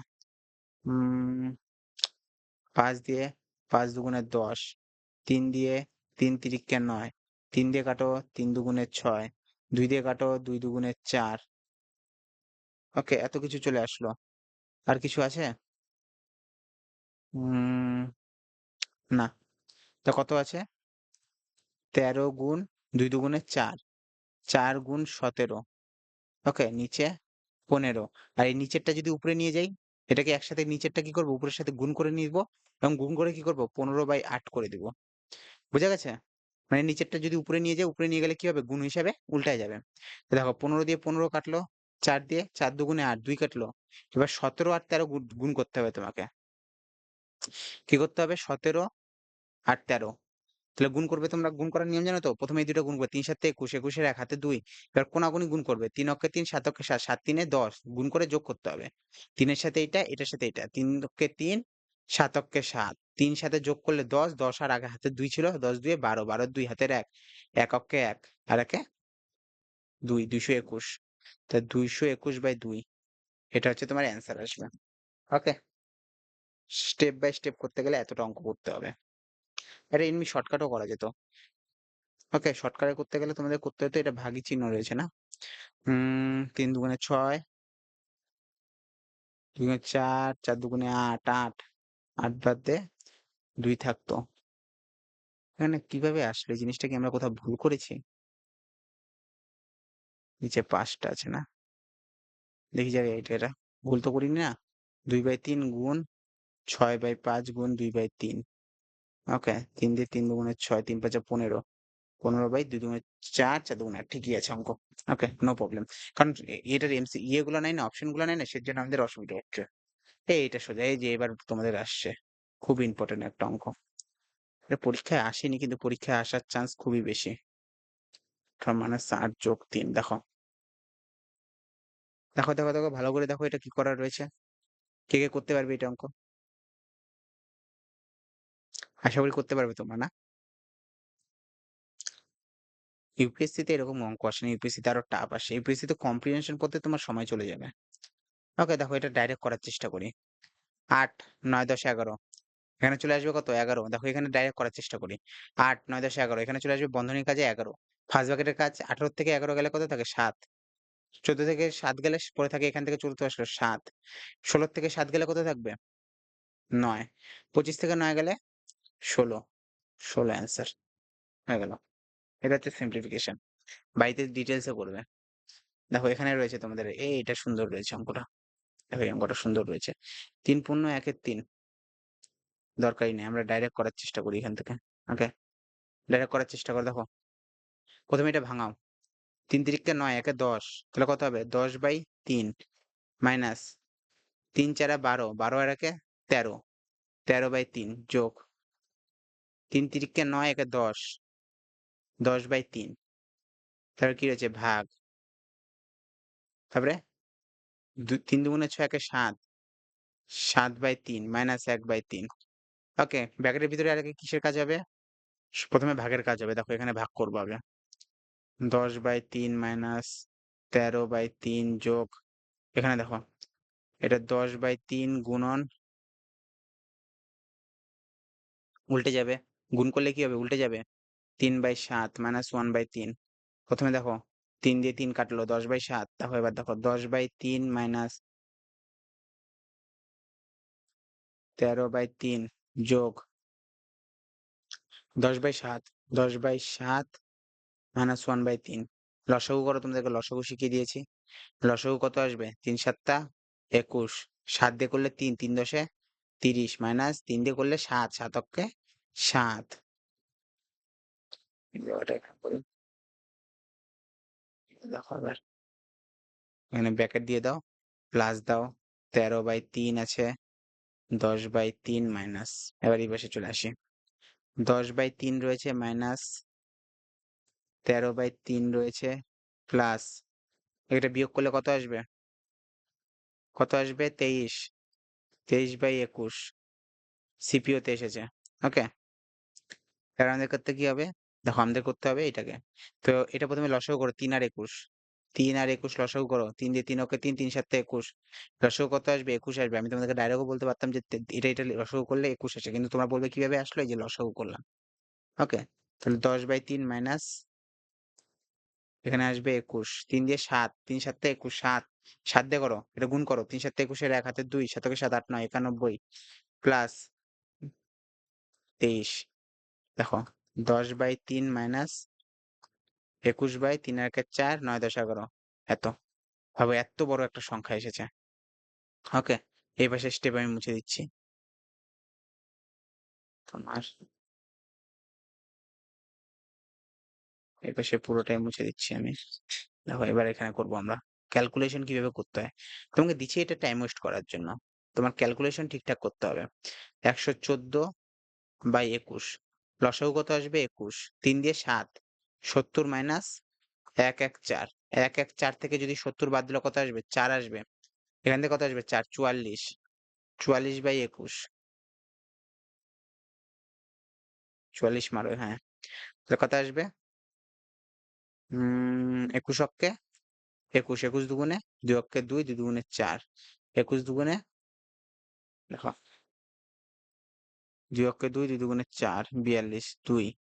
উম 5 দিয়ে 5 দুগুণে 10, 3 দিয়ে 3 তিরিকে 9, 3 দিয়ে কাটো 3 দুগুণে 6, 2 দিয়ে কাটো 2 দুগুণে 4। ওকে, এত কিছু চলে আসলো। আর কিছু আছে? উম না। তা কত আছে? 13 গুণ 2 দুগুণে 4, 4 গুণ 17। ওকে, নিচে 15। আর এই নিচেরটা যদি উপরে নিয়ে যাই, এটাকে একসাথে নিচেরটা কি করবো? উপরের সাথে গুণ করে নিব এবং গুণ করে কি করব? 15/8 করে দিব। বুঝা গেছে? মানে নিচেরটা যদি উপরে নিয়ে যাই, উপরে নিয়ে গেলে কি হবে? গুণ হিসাবে উল্টায় যাবে। তো দেখো 15 দিয়ে 15 কাটলো, 4 দিয়ে 4 দুগুণে 8 2 কাটলো। এবার 17 আর 13 গুণ গুণ করতে হবে তোমাকে। কি করতে হবে? 17 আর 13 তাহলে গুণ করবে তোমরা। গুণ করার নিয়ম জানো তো? প্রথমে এই দুটো গুণ করবে। 3 7 21 21 এর 1 হাতে 2। এবার কোনাগুনি গুণ করবে। 3 অক্ষে 3 7 অক্ষে 7 7 3 10 গুণ করে যোগ করতে হবে। 3 এর সাথে এইটা, এটার সাথে এটা। 3 অক্ষে 3 7 অক্ষে 7 3 সাথে যোগ করলে 10 10 আর আগে হাতে 2 ছিল, 10 2 12 12 2 হাতের 1 1 অক্ষে 1 আর একে 2 221। তা 221/2 এটা হচ্ছে তোমার অ্যান্সার আসবে। ওকে, স্টেপ বাই স্টেপ করতে গেলে এতটা অঙ্ক করতে হবে। এটা এমনি শর্টকাটও করা যেত। ওকে, শর্টকাটে করতে গেলে তোমাদের করতে হতো, এটা ভাগী চিহ্ন রয়েছে না? 3 দুগুণে 6, 2 দুগুণে 4, 4 দুগুণে 8 8 8 বাদ দে 2 থাকতো। এখানে কিভাবে আসলো এই জিনিসটা? কি আমরা কোথাও ভুল করেছি? নিচে 5 টা আছে না? দেখি যাবে এটা ভুল তো করিনি না? 2/3 গুণ 6/5 গুণ 2/3। ওকে, 3 দিয়ে 3 দুগুণে 6 3 5 15 15/2 দুগুণে 4 4 দুগুণে 8 ঠিকই আছে অঙ্ক। ওকে, নো প্রবলেম। কারণ এটার ইয়েগুলো নাই না, অপশন গুলো নাই না, সেজন্য আমাদের অসুবিধা হচ্ছে। এইটা সোজা। এই যে এবার তোমাদের আসছে। খুব ইম্পর্টেন্ট একটা অঙ্ক। এটা পরীক্ষায় আসেনি কিন্তু পরীক্ষায় আসার চান্স খুবই বেশি। তার মানে 8 যোগ 3 দেখো। দেখো, দেখো, দেখো, ভালো করে দেখো এটা কি করা রয়েছে। কে, কে করতে পারবে এটা অঙ্ক? আশা করি করতে পারবে তোমরা, না? ইউপিএসসি তে এরকম অঙ্ক আসে না। ইউপিএসসি তে আরো টাফ আসে। ইউপিএসসি তে কম্প্রিহেনশন করতে তোমার সময় চলে যাবে। ওকে, দেখো এটা ডাইরেক্ট করার চেষ্টা করি। 8 9 10 11 এখানে চলে আসবে কত? 11। দেখো এখানে ডাইরেক্ট করার চেষ্টা করি। 8 9 10 11 এখানে চলে আসবে বন্ধনীর কাজে 11। ফার্স্ট ব্র্যাকেটের কাজ 18 থেকে 11 গেলে কত থাকে? 7। 14 থেকে 7 গেলে পরে থাকে এখান থেকে 14 আসলো 7। 16 থেকে 7 গেলে কত থাকবে? 9। 25 থেকে 9 গেলে 16। 16 অ্যান্সার হয়ে গেল। এটা হচ্ছে সিম্পলিফিকেশন। বাড়িতে ডিটেইলস এ করবে। দেখো এখানে রয়েছে তোমাদের এটা সুন্দর রয়েছে অঙ্কটা। দেখো এই অঙ্কটা সুন্দর রয়েছে। 3 পূর্ণ 1 এর 3 দরকারই নেই। আমরা ডাইরেক্ট করার চেষ্টা করি এখান থেকে। ওকে, ডাইরেক্ট করার চেষ্টা করো। দেখো প্রথমে এটা ভাঙাও। তিন তিরিককে ৯, একে ১০, তাহলে কত হবে? ১০/৩ মাইনাস ৩ ৪ ১২, ১২ আর একে ১৩, ১৩/৩ যোগ ৩ তিরিককে ৯, একে ১০, ১০/৩, তারপরে কি রয়েছে? ভাগ, তারপরে ৩ দুগুণে ৬, একে ৭, ৭/৩ মাইনাস ১/৩। ওকে, ব্র্যাকেটের ভিতরে আর আগে কিসের কাজ হবে? প্রথমে ভাগের কাজ হবে। দেখো এখানে ভাগ করবো আগে। ১০/৩ মাইনাস ১৩/৩ যোগ, এখানে দেখো এটা ১০/৩ গুণন, উল্টে যাবে। গুণ করলে কি হবে? উল্টে যাবে। ৩/৭ মাইনাস 1/৩। প্রথমে দেখো ৩ দিয়ে ৩ কাটলো, ১০/৭। দেখো এবার দেখো ১০/৩ মাইনাস ১৩/৩ যোগ ১০/৭, ১০/৭ মাইনাস 1/৩। লসাগু করো, তোমাদেরকে লসাগু শিখিয়ে দিয়েছি। লসাগু কত আসবে? ৩ ৭ ২১, ৭ দিয়ে করলে ৩, ৩ ১০ ৩০ মাইনাস ৩ দিয়ে করলে ৭, ৭ অক্কে ৭। দেখো এবার এখানে ব্র্যাকেট দিয়ে দাও, প্লাস দাও, ১৩/৩ আছে, ১০/৩ মাইনাস, এবার এই পাশে চলে আসি। ১০/৩ রয়েছে মাইনাস ১৩/৩ রয়েছে প্লাস, এটা বিয়োগ করলে কত আসবে? কত আসবে? ২৩, ২৩/২১ সিপিওতে এসেছে। ওকে, এবার আমাদের করতে কি হবে? দেখো আমাদের করতে হবে এটাকে। তো এটা প্রথমে লসাগু করো, ৩ আর ২১, ৩ আর ২১ লসাগু করো। ৩ দিয়ে ৩ অকে ৩, ৩ ৭ ২১, লসাগু কত আসবে? ২১ আসবে। আমি তোমাদেরকে ডাইরেক্টও বলতে পারতাম যে এটা লসাগু করলে ২১ আসে, কিন্তু তোমরা বলবে কিভাবে আসলো? এই যে লসাগু করলাম। ওকে, তাহলে ১০/৩ মাইনাস, এখানে আসবে ২১, ৩ দিয়ে ৭, ৩ ৭ ২১, ৭, ৭ দিয়ে করো, এটা গুণ করো। ৩ ৭ ২১ এর ১ হাতে ২, ৭ একে ৭, ৮ ৯, ৯১ প্লাস ২৩। দেখো ১০/৩ মাইনাস ২১/৩ আর একে ৪, ৯ ১০ ১১, এত। ভাবো এত বড় একটা সংখ্যা এসেছে। ওকে, এই পাশের স্টেপ আমি মুছে দিচ্ছি। তোমার এই পাশে পুরোটাই মুছে দিচ্ছি আমি। দেখো এবার এখানে করবো আমরা ক্যালকুলেশন কিভাবে করতে হয়। তোমাকে দিচ্ছি এটা টাইম ওয়েস্ট করার জন্য। তোমার ক্যালকুলেশন ঠিকঠাক করতে হবে। ১১৪/২১, লসাগু কত আসবে? ২১, ৩ দিয়ে ৭, ৭০ মাইনাস ১১৪, ১১৪ থেকে যদি ৭০ বাদ দিলে কত আসবে? ৪ আসবে। এখান থেকে কত আসবে? ৪, ৪৪, ৪৪/২১, ৪৪ মারো, হ্যাঁ। তাহলে কত আসবে? ২১ অক্কে ২১, ২১ দুগুণে ২ অক্কে ২, ২ দুগুণে ৪, ২১ দুগুণে দেখো ২ অক্কে ২, ২ দুগুণে ৪, ৪২, ২।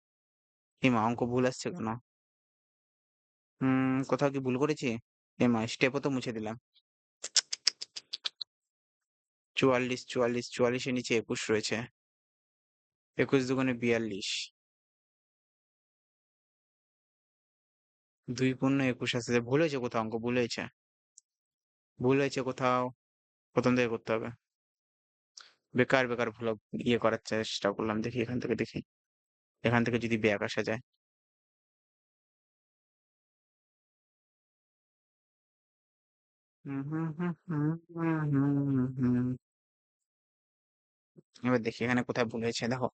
এমা অঙ্ক ভুল আসছে কেন? কোথাও কি ভুল করেছি? এমা স্টেপও তো মুছে দিলাম। ৪৪, ৪৪, ৪৪ এর নিচে ২১ রয়েছে। ২১ দুগুণে ৪২, ২ পূর্ণ ২১ আসছে। ভুল হয়েছে কোথাও, অঙ্ক ভুল হয়েছে। ভুল হয়েছে কোথাও, প্রথম থেকে করতে হবে। বেকার বেকার ভুল করার চেষ্টা করলাম। দেখি এখান থেকে, দেখি এখান থেকে যদি ব্যাক আসা যায়। এবার দেখি এখানে কোথায় ভুল হয়েছে। দেখো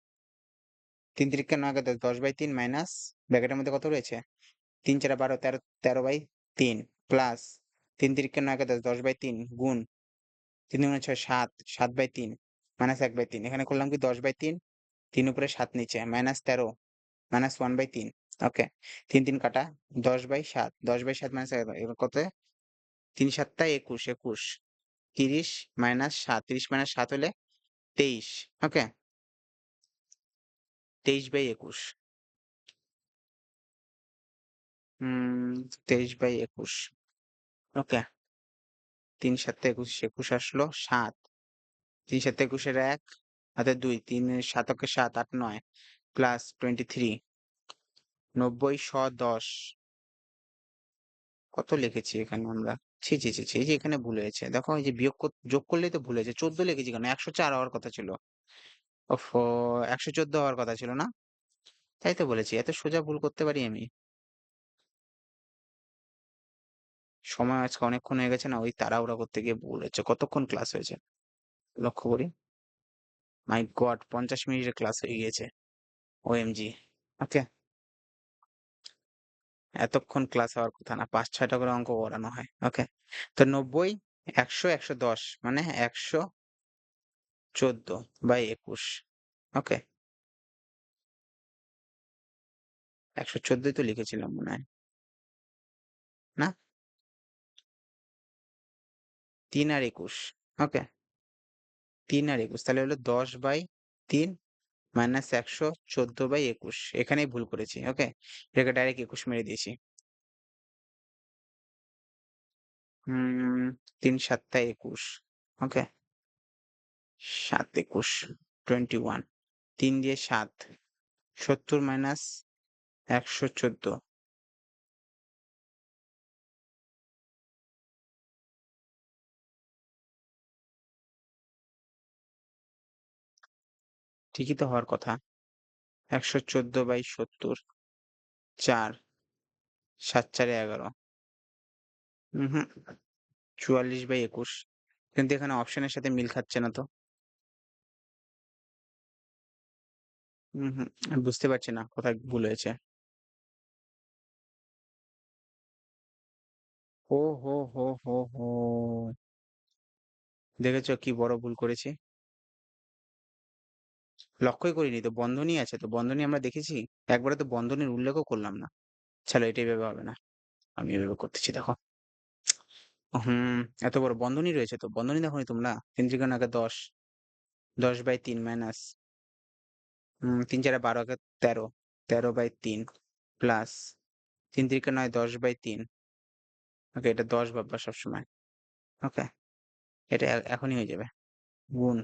৩ তিরিককে ৯ একে ১০, ১০/৩ মাইনাস ব্র্যাকেটের মধ্যে কত রয়েছে? ৩ ৪ ১২, ১৩, ১৩/৩ প্লাস ৩ তিরিককে ৯ একে ১০, ১০/৩ গুণ ৩ দুগুণে ৬, ৭, ৭/৩ মাইনাস ১/৩। এখানে করলাম কি? ১০/৩, ৩ উপরে ৭ নিচে মাইনাস ১৩ মাইনাস 1/3। ওকে, ৩ ৩ কাটা, ১০/৭, ১০/৭ মাইনাস এবার কত? ৩ ৭ ২১, ২১, ৩০ মাইনাস ৭, ৩০ মাইনাস ৭ হলে ২৩। ওকে, ২৩/২১, ২৩/২১। ওকে, ৩ ৭ ২১, ২১ আসলো ৭, ৩ ৭ ২১ এর ১ হাতে ২, ৩ এর ৭ অকে ৭, ৮ ৯ প্লাস 23, ৯০/১০। কত লিখেছি এখানে আমরা? ছি, ছি, ছি, ছি, এই যে এখানে ভুল হয়েছে। দেখো এই যে যোগ করলেই তো ভুল হয়েছে। ১৪ লিখেছি কেন? ১০৪ হওয়ার কথা ছিল। ওফফো! ১১৪ হওয়ার কথা ছিল না? তাই তো বলেছি। এত সোজা ভুল করতে পারি আমি। সময় আজকে অনেকক্ষণ হয়ে গেছে না, ওই তাড়াহুড়া করতে গিয়ে ভুল হয়েছে। কতক্ষণ ক্লাস হয়েছে? লক্ষ্য করি। মাই গড! ৫০ মিনিটের ক্লাস হয়ে গিয়েছে। OMG! ওকে। এতক্ষণ ক্লাস হওয়ার কথা না। ৫-৬ টা করে অঙ্ক করানো হয়। ওকে। তো ৯০, ১০০, ১১০ মানে ১১৪/২১। ওকে। ১১৪ ই তো লিখেছিলাম মনে হয়। না? ৩ আর ২১। ওকে। ৩ আর ২১ তাহলে হলো ১০/৩ মাইনাস ১১৪/২১। এখানেই ভুল করেছি। ওকে। এটাকে ডাইরেক্ট ২১ মেরে দিয়েছি। ৩ ৭ টা ২১। ওকে। ৭ ২১ 21। ৩ দিয়ে ৭। ৭০ মাইনাস ১১৪। ঠিকই তো হওয়ার কথা। ১১৪/৭০ ৪ ৭ ৪ এ ১১। উহু, ৪৪/২১। কিন্তু এখানে অপশনের সাথে মিল খাচ্ছে না তো। আমি বুঝতে পারছি না কোথায় ভুল হয়েছে। ও হো, হো, হো, হো! দেখেছো কি বড় ভুল করেছি? লক্ষ্যই করিনি তো, বন্ধনী আছে তো। বন্ধনী আমরা দেখেছি? একবারে তো বন্ধনীর উল্লেখও করলাম না। ছাড়ো, এটা এভাবে হবে না। আমি এভাবে করতেছি দেখো। হুম, এত বড় বন্ধনী রয়েছে তো। বন্ধনী দেখোনি তোমরা? ৩ × ৯ = ১০। ১০/৩ মাইনাস ৩ × ৪ = ১২ × ১৩। ১৩/৩ প্লাস ৩ × ৯ = ১০/৩। ওকে, এটা ১০ ভাববা সবসময়। ওকে? এটা এখনই হয়ে যাবে। গুণ,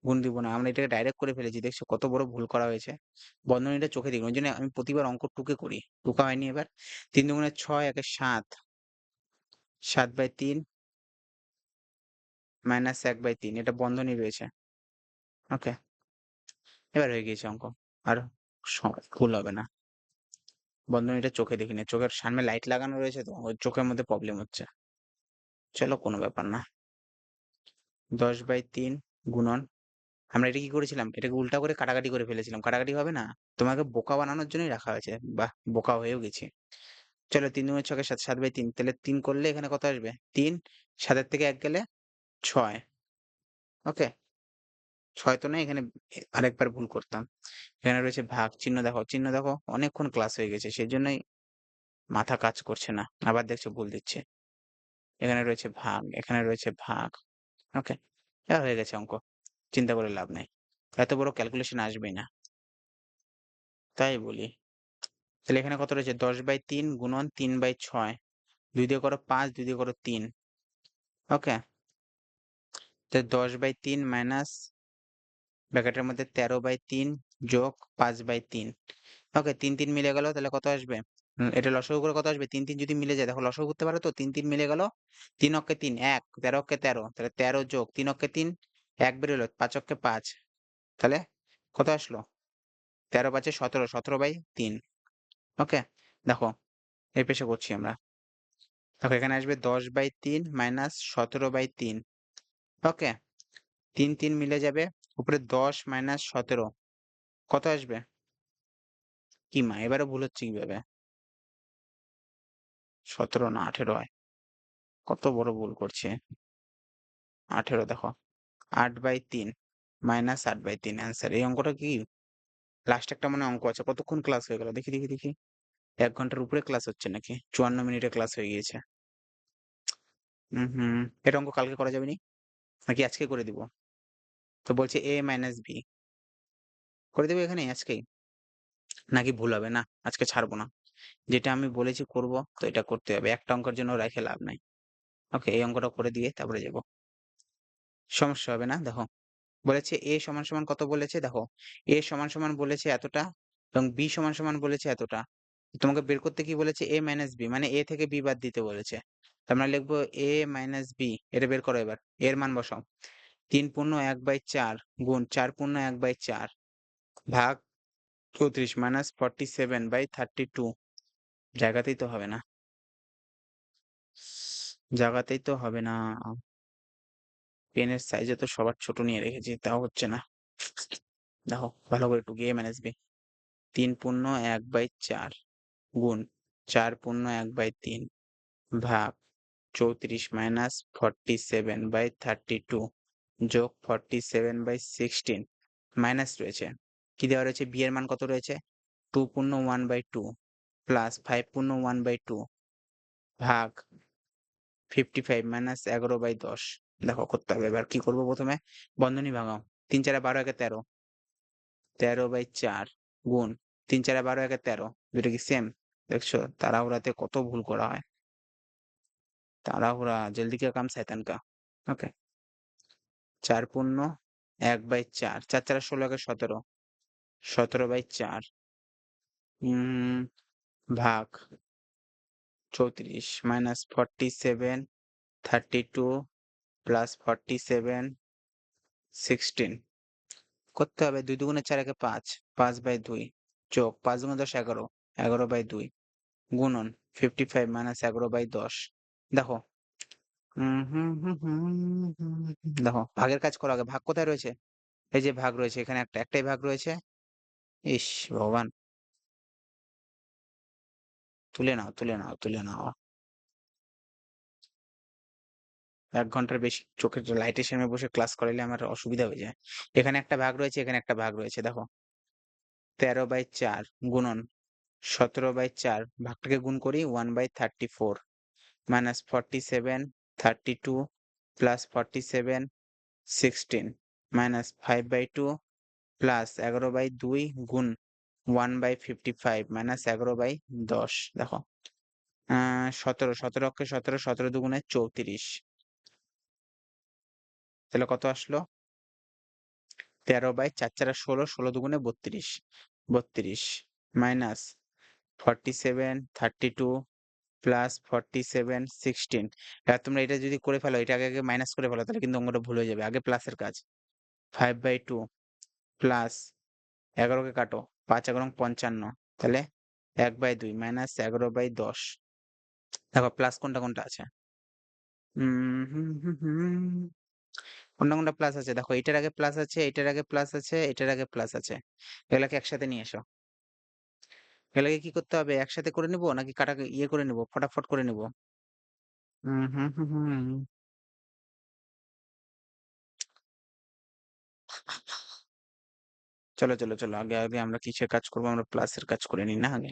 গুণ দিব না। আমরা এটাকে ডাইরেক্ট করে ফেলেছি। দেখছো কত বড় ভুল করা হয়েছে? বন্ধনীটা চোখে দেখুন। ওইজন্য আমি প্রতিবার অঙ্ক টুকে করি। টুকা হয়নি এবার? ৩ দুগুণে ৬, একে ৭। ৭/৩ মাইনাস ১/৩ এটা বন্ধনী রয়েছে। ওকে? এবার হয়ে গিয়েছে অঙ্ক। আর স ভুল হবে না। বন্ধনীটা চোখে দেখিনি। চোখের সামনে লাইট লাগানো রয়েছে তো, ওই চোখের মধ্যে প্রবলেম হচ্ছে। চলো, কোনো ব্যাপার না। ১০/৩ গুণন, আমরা এটা কি করেছিলাম? এটাকে উল্টা করে কাটাকাটি করে ফেলেছিলাম। কাটাকাটি হবে না? তোমাকে বোকা বানানোর জন্যই রাখা হয়েছে। বাহ! বোকা হয়েও গেছি। চলো, ৩ দুগুণে ৬ কে ৭, ৭/৩ তাহলে ৩ করলে এখানে কত আসবে? ৩, ৭ এর থেকে ১ গেলে ৬। ওকে? ৬ তো নয়, এখানে আরেকবার ভুল করতাম। এখানে রয়েছে ভাগ। চিহ্ন দেখো, চিহ্ন দেখো। অনেকক্ষণ ক্লাস হয়ে গেছে। সেজন্যই মাথা কাজ করছে না। আবার দেখছো ভুল দিচ্ছে। এখানে রয়েছে ভাগ, এখানে রয়েছে ভাগ। ওকে? এবার হয়ে গেছে অঙ্ক। চিন্তা করে লাভ নেই। এত বড় ক্যালকুলেশন আসবেই না। তাই বলি। তাহলে এখানে কত রয়েছে? ১০/৩ গুণন ৩/৬। ২ দিয়ে করো ৫, ২ দিয়ে করো ৩। ওকে? তো ১০/৩ মাইনাস ব্র্যাকেটের মধ্যে ১৩/৩ যোগ ৫/৩। ওকে, ৩, ৩ মিলে গেল। তাহলে কত আসবে? এটা লসাগু করে কত আসবে? ৩, ৩ যদি মিলে যায়, দেখো লসাগু করতে পারো তো? ৩, ৩ মিলে গেল। ৩ অক্কে ৩, ১, ১৩ অক্কে ১৩। তাহলে ১৩ যোগ ৩ অক্কে ৩, ১ বেরোলো, ৫ অক্কে ৫। তাহলে কত আসলো? ১৩ ৫ এ ১৭, ১৭/৩। ওকে? দেখো, এই পেশে করছি আমরা। দেখো, এখানে আসবে ১০/৩ মাইনাস ১৭/৩। ওকে? ৩, ৩ মিলে যাবে। উপরে ১০ মাইনাস ১৭ কত আসবে? কি মা, এবারও ভুল হচ্ছে কিভাবে? ১৭ না ১৮ হয়। কত বড় ভুল করছি। ১৮ দেখো। ৮/৩ মাইনাস ৮/৩ অ্যান্সার। এই অঙ্কটা কি? লাস্টে একটা মনে হয় অঙ্ক আছে। কতক্ষণ ক্লাস হয়ে গেল? দেখি, দেখি, দেখি। ১ ঘন্টার উপরে ক্লাস হচ্ছে নাকি? ৫৪ মিনিটের ক্লাস হয়ে গিয়েছে। এটা অঙ্ক কালকে করা যাবে নি? নাকি আজকে করে দিব? তো বলছে a মাইনাস b। করে দেব এখানেই আজকেই? নাকি ভুল হবে? না, আজকে ছাড়বো না। যেটা আমি বলেছি করব, তো এটা করতে হবে। একটা অঙ্কের জন্য রেখে লাভ নাই। ওকে, এই অঙ্কটা করে দিয়ে তারপরে যাব। সমস্যা হবে না? দেখো, বলেছে a সমান সমান কত বলেছে? দেখো, a সমান সমান বলেছে এতটা এবং b সমান সমান বলেছে এতটা। তোমাকে বের করতে কি বলেছে? a মাইনাস b, মানে a থেকে b বাদ দিতে বলেছে। তো আমরা লিখবো a মাইনাস b। এটা বের করো এবার। এর মান বসাও। ৩ পূর্ণ ১/৪ গুণ ৪ পূর্ণ ১/৪ ভাগ ৩৪ মাইনাস 47/32। জায়গাতেই তো হবে না। জায়গাতেই তো হবে না। পেনের সাইজে তো সবার ছোট নিয়ে রেখেছি, তাও হচ্ছে না। দেখো ভালো করে একটু গিয়ে ম্যানেজবে। 3/1/4 গুণ 4/1/3 ভাগ 34 মাইনাস 47/32 যোগ 47/16 মাইনাস রয়েছে। কি দেওয়া রয়েছে? বি এর মান কত রয়েছে? 2/1/2 প্লাস 5/1/2 ভাগ 55 মাইনাস 11/10। দেখো করতে হবে, এবার কি করবো? প্রথমে বন্ধনী ভাঙাও। 3 4 12 একে 13, 13/4 গুণ 3 4 12 একে 13, দুটো কি সেম? দেখছো তাড়াহুড়াতে কত ভুল করা হয়। তাড়াহুড়া জলদি কা কাম শয়তান কা। ওকে, 4/1/4, 4 4 16 একে 17, 17/4 ভাগ 34 মাইনাস 47 32 প্লাস 47 16 করতে হবে। 2 দুগুণে 4 একে 5, 5/2 যোগ 5 দুগুণে 10 11, 11/2 গুণন 55 মাইনাস 11/10। দেখো দেখো ভাগের কাজ করো আগে। ভাগ কোথায় রয়েছে? এই যে ভাগ রয়েছে, এখানে একটাই ভাগ রয়েছে। ইস ভগবান! তুলে নাও, তুলে নাও, তুলে নাও। 1 ঘন্টার বেশি চোখের লাইটের সামনে বসে ক্লাস করাইলে আমার অসুবিধা হয়ে যায়। এখানে একটা ভাগ রয়েছে, এখানে একটা ভাগ রয়েছে। দেখো 13/4 গুণন 17/4, ভাগটাকে গুণ করি 1/34 মাইনাস 47 32 প্লাস 47 16 মাইনাস 5/2 প্লাস 11/2 গুণ 1/55 মাইনাস 11/10। দেখো 17, 17 অক্ষে 17, 17 দুগুণে 34। তাহলে কত আসলো? 13/4 4 16, 16 দুগুণে 32, 32 মাইনাস 47 32 প্লাস 47 16। এবার তোমরা এটা যদি করে ফেলো, এটা আগে মাইনাস করে ফেলো, তাহলে কিন্তু অঙ্কটা ভুল হয়ে যাবে। আগে প্লাসের কাজ। 5/2 প্লাস 11 কে কাটো, 5 11 55, তাহলে 1/2 মাইনাস 11/10। দেখো প্লাস কোনটা কোনটা আছে? কোনটা কোনটা প্লাস আছে? দেখো এটার আগে প্লাস আছে, এটার আগে প্লাস আছে, এটার আগে প্লাস আছে। এগুলাকে একসাথে নিয়ে এসো। এগুলাকে কি করতে হবে? একসাথে করে নিবো নাকি ইয়ে করে নিবো, ফটাফট করে নিবো? হুম হুম হুম হুম চলো চলো চলো, আগে আগে আমরা কিসের কাজ করবো? আমরা প্লাসের কাজ করে নিই না আগে।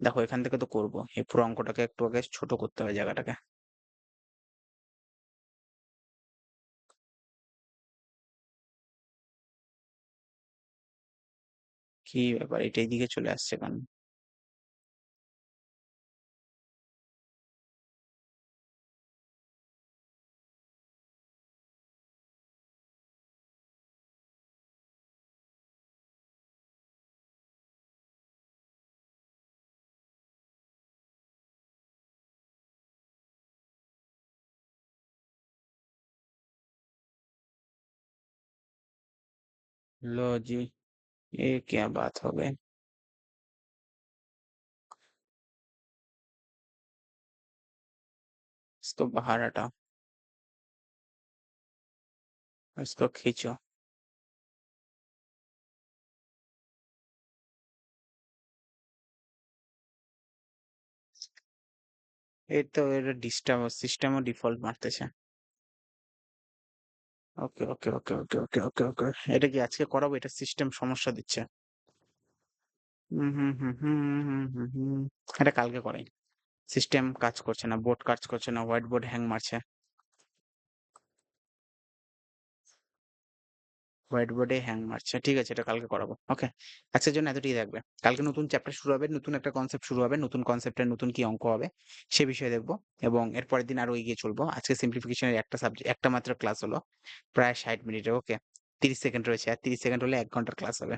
দেখো এখান থেকে তো করবো, এই পুরো অঙ্কটাকে একটু আগে ছোট করতে হবে জায়গাটাকে। কি ব্যাপার, এটা এইদিকে চলে আসছে কেন? लो जी, ये क्या बात हो गई? इसको बाहर हटाओ, इसको खींचो। এই তো এটা ডিস্টার্ব, সিস্টেমও ডিফল্ট মারতেছে। ওকে ওকে ওকে ওকে ওকে ওকে ওকে, এটা কি আজকে করাবো? এটা সিস্টেম সমস্যা দিচ্ছে। হুম হুম হুম হুম হুম হুম হুম। এটা কালকে করাই। সিস্টেম কাজ করছে না, বোর্ড কাজ করছে না, হোয়াইট বোর্ড হ্যাং মারছে। হোয়াইট বোর্ডে হ্যাং মারছে। ঠিক আছে, এটা কালকে করাবো। ওকে, আজকের জন্য এতটুকুই থাকবে। কালকে নতুন চ্যাপ্টার শুরু হবে, নতুন একটা কনসেপ্ট শুরু হবে, নতুন কনসেপ্টের নতুন কি অঙ্ক হবে সে বিষয়ে দেখবো, এবং এর পরের দিন আরো এগিয়ে চলবো। আজকে সিম্পলিফিকেশনের একটা সাবজেক্ট, একটা মাত্র ক্লাস হলো, প্রায় 60 মিনিটের। ওকে, 30 সেকেন্ড রয়েছে, আর 30 সেকেন্ড হলে 1 ঘন্টার ক্লাস হবে।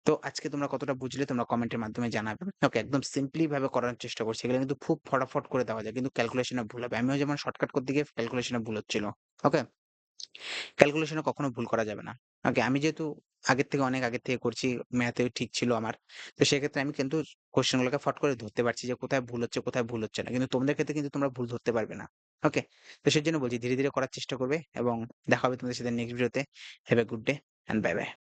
তো আজকে তোমরা কতটা বুঝলে তোমরা কমেন্টের মাধ্যমে জানাবে। ওকে, একদম সিম্পলি ভাবে করার চেষ্টা করছি। এগুলো কিন্তু খুব ফটাফট করে দেওয়া যায়, কিন্তু ক্যালকুলেশনে ভুল হবে। আমিও যেমন শর্টকাট করতে গিয়ে ক্যালকুলেশনে ভুল হচ্ছিল। ওকে, ক্যালকুলেশনে কখনো ভুল করা যাবে না। ওকে, আমি যেহেতু আগের থেকে অনেক আগের থেকে করছি, ম্যাথেও ঠিক ছিল আমার। তো সেক্ষেত্রে আমি কিন্তু কোয়েশ্চেন গুলোকে ফট করে ধরতে পারছি যে কোথায় ভুল হচ্ছে, কোথায় ভুল হচ্ছে না। কিন্তু তোমাদের ক্ষেত্রে কিন্তু তোমরা ভুল ধরতে পারবে না। ওকে? তো সেজন্য বলছি ধীরে, ধীরে করার চেষ্টা করবে এবং দেখা হবে তোমাদের সাথে নেক্সট ভিডিওতে। Have a good day and bye, by.